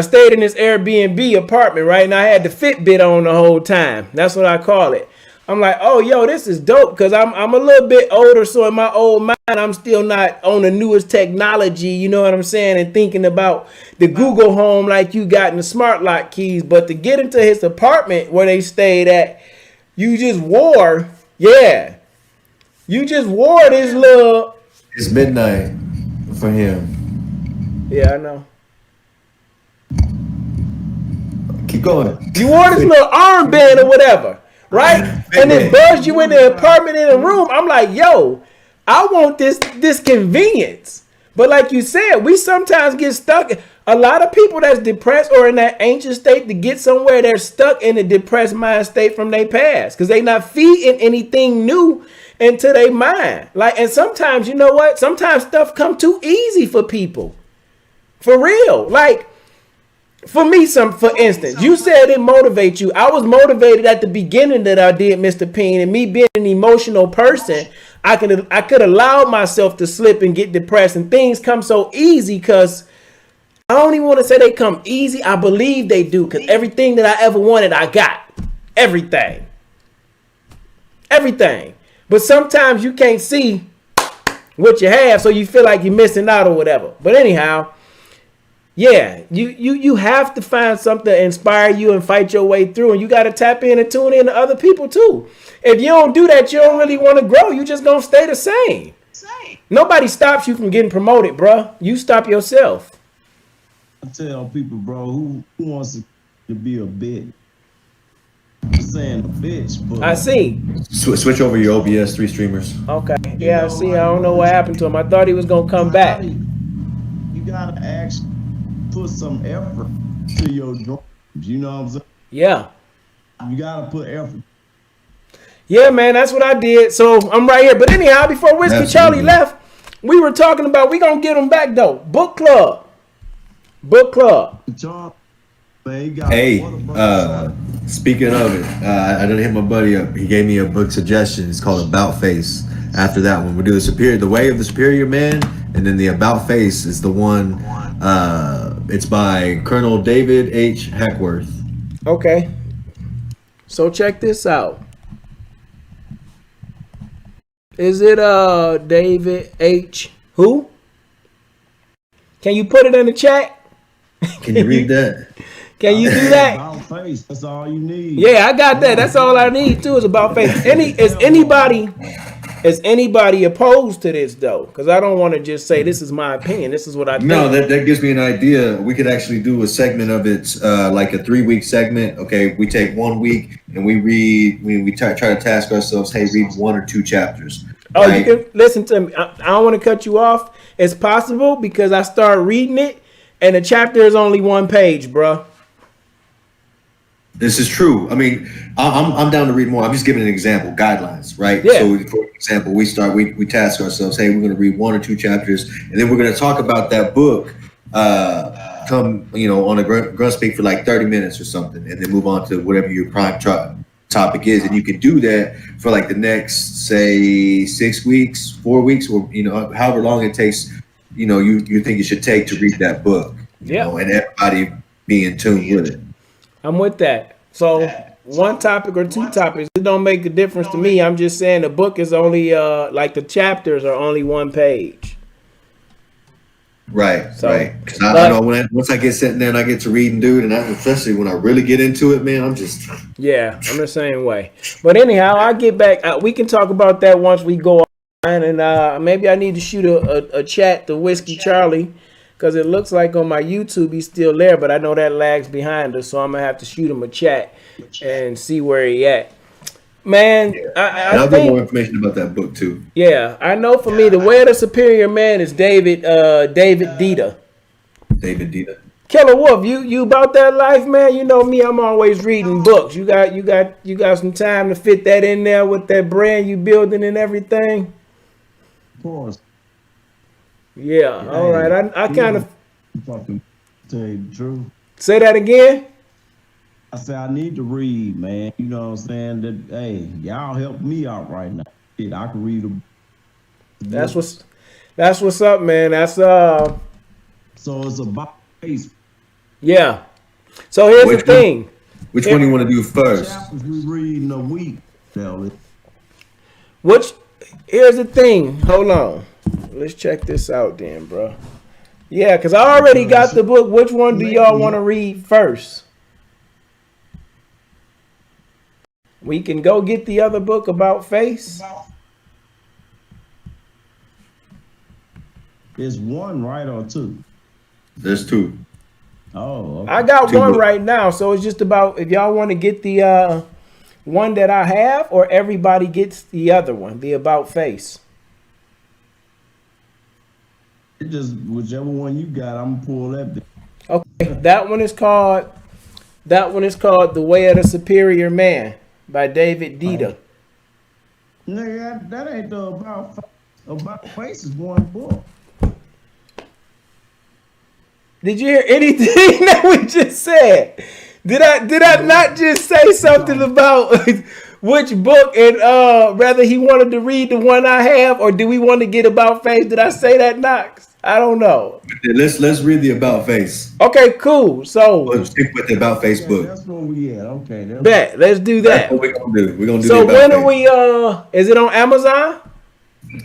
stayed in this Airbnb apartment, right? And I had the Fitbit on the whole time. That's what I call it. I'm like, oh, yo, this is dope, because I'm a little bit older, so in my old mind, I'm still not on the newest technology, you know what I'm saying, and thinking about the Google Home like you got in the smart lock keys. But to get into his apartment where they stayed at, you just wore this little...
It's midnight for him.
Yeah, I know.
Keep going.
You wore this little armband or whatever. Right? And it buzzed you in the apartment in the room. I'm like, yo, I want this convenience. But like you said, we sometimes get stuck. A lot of people that's depressed or in that anxious state to get somewhere, they're stuck in a depressed mind state from their past because they not feeding anything new into their mind. Like, and sometimes, you know what? Sometimes stuff come too easy for people. For real. Like, for me, for instance, you said it motivates you. I was motivated at the beginning that I did Mr. Peen, and me being an emotional person, I could allow myself to slip and get depressed, and things come so easy because I don't even want to say they come easy. I believe they do, because everything that I ever wanted, I got. Everything. But sometimes you can't see what you have, so you feel like you're missing out or whatever. But anyhow, yeah, you have to find something to inspire you and fight your way through, and you got to tap in and tune in to other people too. If you don't do that, you don't really want to grow. You just gonna stay the same. Nobody stops you from getting promoted, bruh. You stop yourself.
I tell people, bro, who wants to be a bitch? I'm saying a bitch, but
I see.
Switch over your OBS 3 streamers.
Okay. Yeah, I see. I don't know what happened to him. I thought he was gonna come back.
You gotta actually put some effort to your dreams. You know what I'm saying?
Yeah.
You gotta put effort.
Yeah, man, that's what I did. So I'm right here. But anyhow, before Whiskey Charlie left, we were talking about we gonna get him back though. Book club.
Hey, speaking of it, I didn't hit my buddy up. He gave me a book suggestion. It's called About Face. After that one, we'll do the Way of the Superior Man, and then the About Face is the one. It's by Colonel David H. Hackworth.
Okay. So check this out. Is it David H. who? Can you put it in the chat?
Can you read that?
Can you do that?
About face, that's all you need.
Yeah, I got that. That's all I need too is About Face. Is anybody opposed to this though? Because I don't want to just say this is my opinion. This is what I think.
No, that gives me an idea. We could actually do a segment of it, like a 3-week segment. Okay, we take 1 week and we read. We try to task ourselves. Hey, read 1 or 2 chapters.
Oh, right? You can listen to me. I don't want to cut you off. It's possible because I start reading it and the chapter is only 1 page, bro.
This is true. I mean, I'm down to read more. I'm just giving an example, guidelines, right?
Yeah.
So, for example, we task ourselves. Hey, we're going to read 1 or 2 chapters, and then we're going to talk about that book. On a grunt speak for like 30 minutes or something, and then move on to whatever your prime topic is, and you can do that for like the next, say, 6 weeks, 4 weeks, or however long it takes. You think it should take to read that book.
Yeah.
And everybody be in tune with it.
I'm with that. So 1 topic or 2 topics, it don't make a difference to me. I'm just saying the book is only like the chapters are only 1 page.
Right,
so,
right. Because I know once I get sitting there and I get to reading, dude, and especially when I really get into it, man, I'm the
same way. But anyhow, I'll get back. We can talk about that once we go on, and maybe I need to shoot a chat to Whiskey Charlie. Because it looks like on my YouTube he's still there, but I know that lags behind us, so I'm gonna have to shoot him a chat and see where he at. Man,
I'll get more information about that book too.
Yeah, I know. For me, the Way of the Superior Man is David Dita.
David Dita.
Killer Wolf, you about that life, man? You know me, I'm always reading books. You got some time to fit that in there with that brand you building and everything.
Of course.
Yeah, all right. I kind of
fucking tell you the truth.
Say that again.
I said I need to read, man. You know what I'm saying? That hey, y'all help me out right now. Shit, I can read them.
That's what's up, man. That's
So it's about face.
Yeah. So here's the thing.
Which one do you want to do first?
Chapters we read in a week.
Here's the thing. Hold on. Let's check this out then, bro. Yeah, because I already got the book. Which one do y'all want to read first? We can go get the other book About Face.
There's 1, right, or 2?
There's 2.
Oh, okay.
I got
2
one
books.
right now, so it's just about if y'all want to get the one that I have, or everybody gets the other one, the About Face.
It just whichever one you got, I'm gonna pull that.
Okay, that one is called The Way of the Superior Man by David Dita.
Nigga, that ain't the About Face is 1 book.
Did you hear anything that we just said? Did I not just say something about which book and whether he wanted to read the one I have, or do we want to get About Face? Did I say that, Knox? I don't know.
Let's read the About Face.
Okay, cool. So
Let's stick with the About Face book.
That's where we at. Okay.
Bet. Let's do that.
That's what we're gonna do. We're gonna do.
So
the About
when
Face.
are we? Is it on Amazon?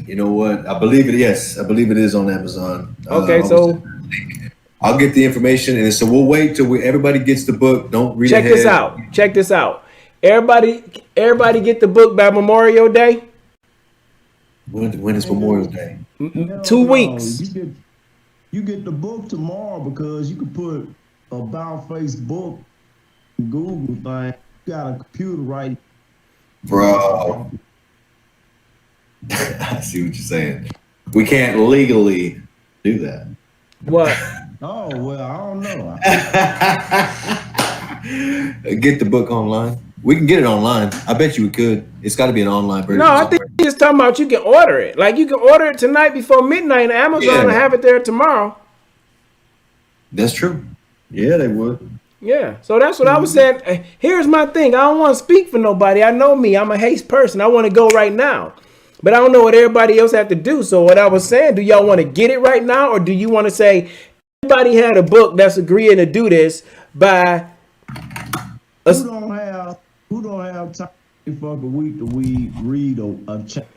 You know what? I believe it. Yes, I believe it is on Amazon.
Okay, so
I'll get the information, and so we'll wait till everybody gets the book. Don't read
check
ahead.
this out. Check this out. Everybody get the book by Memorial Day.
When is Memorial Day?
2 weeks.
You get the book tomorrow because you can put about Facebook, Google thing. You got a computer right,
Bro. I see what you're saying. We can't legally do that.
What?
Oh well, I don't know.
Get the book online. We can get it online. I bet you we could. It's got to be an online version.
No, I think he's talking about you can order it. Like you can order it tonight before midnight, and Amazon will have it there tomorrow.
That's true. Yeah, they would.
Yeah, so that's what I was saying. Here's my thing. I don't want to speak for nobody. I know me. I'm a haste person. I want to go right now. But I don't know what everybody else have to do. So what I was saying, do y'all want to get it right now? Or do you want to say, everybody had a book that's agreeing to do this by...
Who don't have time for a week to read a chapter?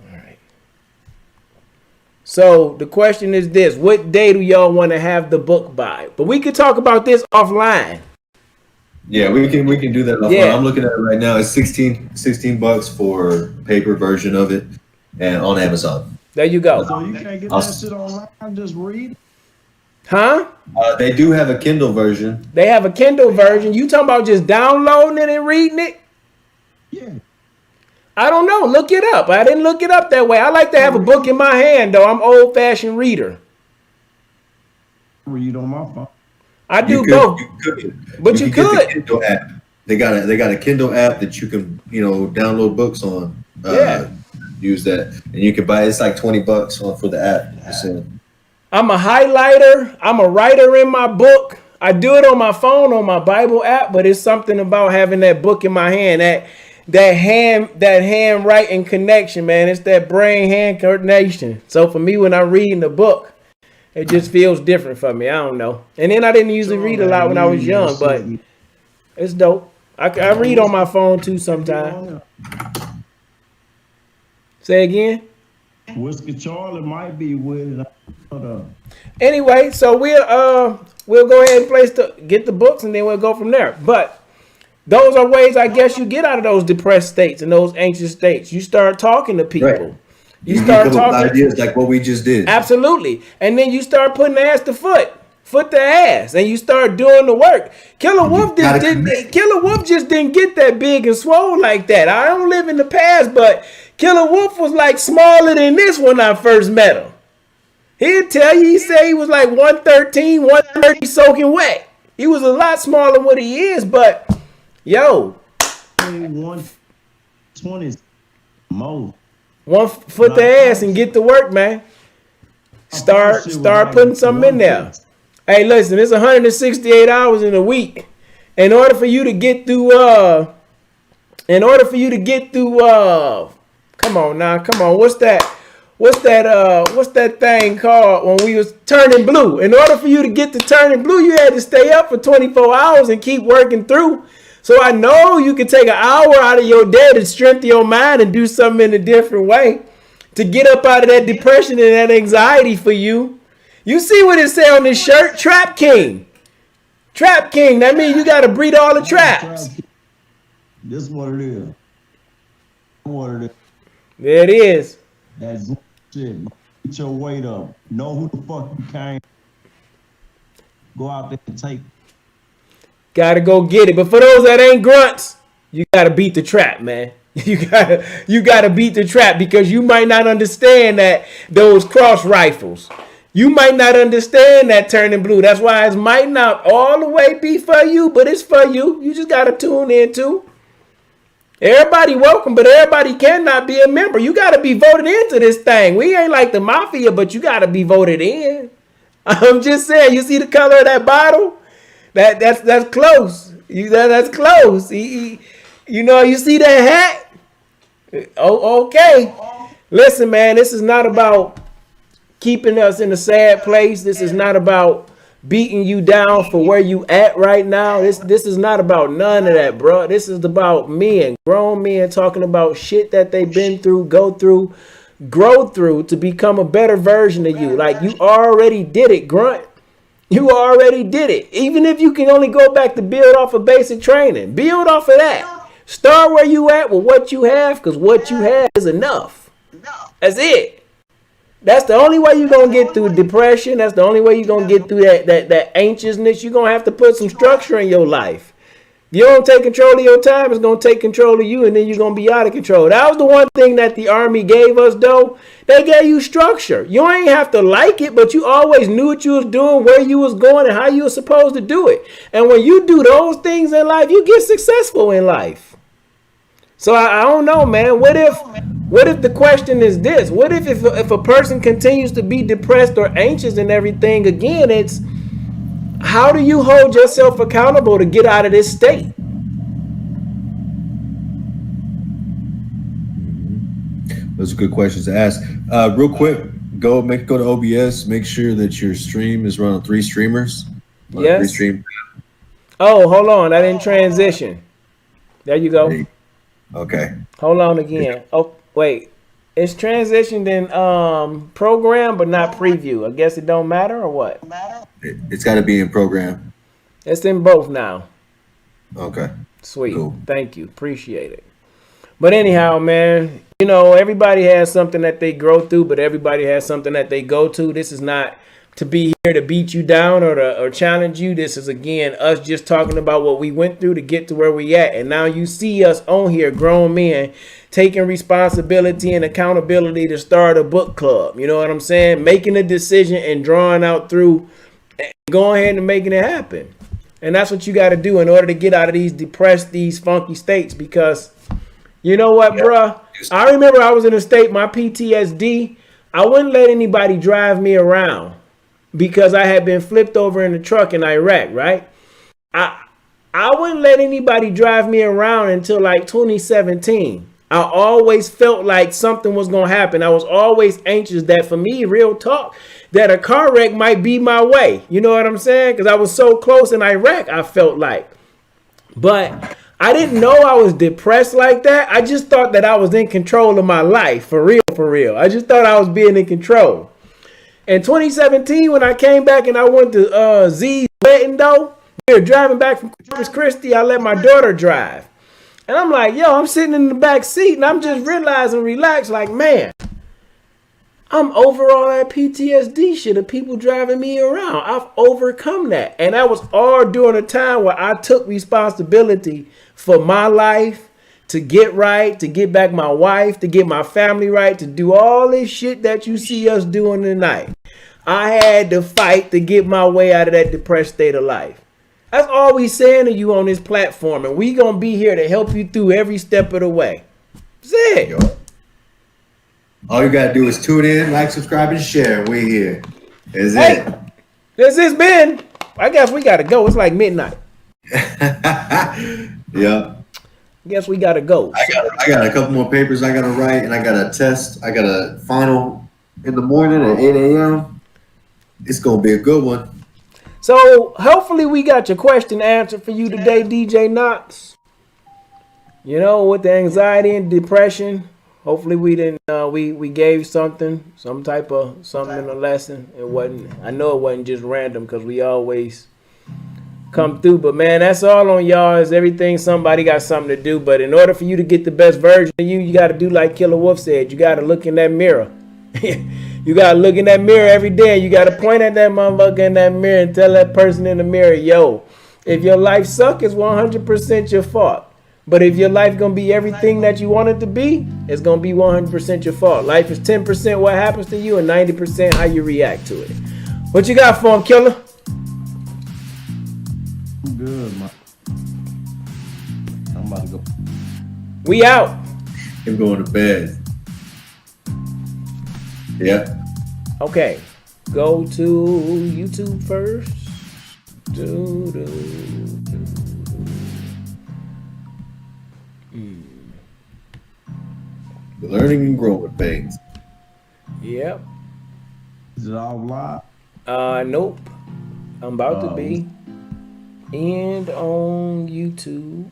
All right. So the question is this. What day do y'all want to have the book by? But we could talk about this offline.
Yeah, we can do that offline.
Yeah.
I'm looking at it right now. It's $16 for paper version of it and on Amazon.
There you go.
So you can't get that shit online, just read?
Huh?
They do have a Kindle version.
They have a Kindle version. You talking about just downloading it and reading it?
Yeah.
I don't know. Look it up. I didn't look it up that way. I like to have a book in my hand, though. I'm old-fashioned reader.
Read on my phone.
I do both. But you could.
Get the Kindle app. They got a Kindle app that you can, download books on.
Yeah.
Use that. And you can buy it's like $20 for the app.
I'm a highlighter. I'm a writer in my book. I do it on my phone, on my Bible app, but it's something about having that book in my hand, that handwriting connection, man. It's that brain hand coordination. So for me, when I'm reading the book, it just feels different for me. I don't know. And then I didn't usually read a lot when I was young, but it's dope. I read on my phone too sometimes. Say again?
Whiskey Charlie might be with it.
Anyway, so we'll go ahead and get the books, and then we'll go from there. But those are ways, I guess, you get out of those depressed states and those anxious states. You start talking to people.
Right.
You start talking
ideas like what we just did.
Absolutely, and then you start putting ass to foot to ass, and you start doing the work. Killer Wolf just didn't get that big and swole like that. I don't live in the past, but Killer Wolf was like smaller than this when I first met him. He'd tell you, he said he was like 113, 130 soaking wet. He was a lot smaller than what he is, but yo.
120 more.
1 foot the ass and get to work, man. Start putting something in there. Hey, listen, it's 168 hours in a week. In order for you to get through, come on. What's that thing called when we was turning blue? In order for you to get to turning blue, you had to stay up for 24 hours and keep working through. So I know you can take an hour out of your day to strengthen your mind and do something in a different way to get up out of that depression and that anxiety for you. You see what it say on this shirt? Trap King. Trap King. That means you got to breed all the traps.
This is what it is.
There it is.
That's shit. Get your weight up. Know who the fuck you can. Go out there and take.
Gotta go get it. But for those that ain't grunts, you gotta beat the trap, man. You gotta beat the trap, because you might not understand that those cross rifles. You might not understand that turning blue. That's why it might not all the way be for you, but it's for you. You just gotta tune in too. Everybody welcome, but everybody cannot be a member. You gotta be voted into this thing. We ain't like the mafia, but you gotta be voted in. I'm just saying. You see the color of that bottle? That's close. That's close. You see that hat? Oh, okay. Listen, man, this is not about keeping us in a sad place. This is not about beating you down for where you at right now. This is not about none of that, bro. This is about men, grown men, talking about shit that they've been through, go through, grow through to become a better version of you. Like, you already did it, Grunt. You already did it. Even if you can only go back to build off of basic training, build off of that. Start where you at with what you have, because what you have is enough. That's it. That's the only way you're going to get through depression. That's the only way you're going to get through that anxiousness. You're going to have to put some structure in your life. You don't take control of your time, it's going to take control of you, and then you're going to be out of control. That was the one thing that the Army gave us, though. They gave you structure. You ain't have to like it, but you always knew what you was doing, where you was going, and how you was supposed to do it. And when you do those things in life, you get successful in life. So I don't know, man. What if the question is this? What if a person continues to be depressed or anxious and everything, again, it's how do you hold yourself accountable to get out of this state?
Those are good questions to ask. Real quick, go to OBS. Make sure that your stream is run on 3 streamers.
Yes.
3 stream.
Oh, hold on. I didn't transition. There you go.
Okay.
Hold on again. Oh, wait. It's transitioned in program, but not preview. I guess it don't matter or what?
It's got to be in program.
It's in both now.
Okay.
Sweet.
Cool.
Thank you. Appreciate it. But anyhow, man, you know, everybody has something that they grow through, but everybody has something that they go to. This is not to be here to beat you down or challenge you. This is, again, us just talking about what we went through to get to where we at. And now you see us on here, grown men, taking responsibility and accountability to start a book club. You know what I'm saying? Making a decision and drawing out through and going ahead and making it happen. And that's what you got to do in order to get out of these depressed, these funky states. Because you know what, bruh? I remember I was in a state, my PTSD, I wouldn't let anybody drive me around because I had been flipped over in the truck in Iraq, right? I wouldn't let anybody drive me around until like 2017. I always felt like something was going to happen. I was always anxious that, for me, real talk, that a car wreck might be my way. You know what I'm saying? Because I was so close in Iraq, I felt like. But I didn't know I was depressed like that. I just thought that I was in control of my life. For real, for real. I just thought I was being in control. In 2017, when I came back and I went to Z's wedding, though, we were driving back from Corpus Christi. I let my daughter drive. And I'm like, yo, I'm sitting in the back seat and I'm just realizing, relaxed, like, man, I'm over all that PTSD shit of people driving me around. I've overcome that. And that was all during a time where I took responsibility for my life, to get right, to get back my wife, to get my family right, to do all this shit that you see us doing tonight. I had to fight to get my way out of that depressed state of life. That's all we saying to you on this platform, and we gonna be here to help you through every step of the way. That's it.
All you gotta do is tune in, like, subscribe, and share. We here. That's it.
This has been. I guess we gotta go. It's like midnight.
Yeah.
Guess we gotta go.
I got a couple more papers I gotta write, and I got a test. I got a final in the morning at 8 a.m. It's gonna be a good one.
So hopefully we got your question answered for you today, DJ Knox. You know, with the anxiety and depression, hopefully we didn't. We gave something, some type of something, a lesson. It wasn't. I know it wasn't just random because we always come through. But man, that's all on y'all. Is everything somebody got something to do. But in order for you to get the best version of you, you got to do like Killer Wolf said. You got to look in that mirror. You got to look in that mirror every day. You got to point at that motherfucker in that mirror and tell that person in the mirror, yo, if your life sucks, it's 100% your fault. But if your life going to be everything that you want it to be, it's going to be 100% your fault. Life is 10% what happens to you and 90% how you react to it. What you got for him, Killer?
I'm good, man. I'm about to go.
We out.
I'm going to bed. Yeah.
Okay. Go to YouTube first.
The learning and growing pains.
Yep.
Is it all live?
Nope. I'm about to be. And on YouTube.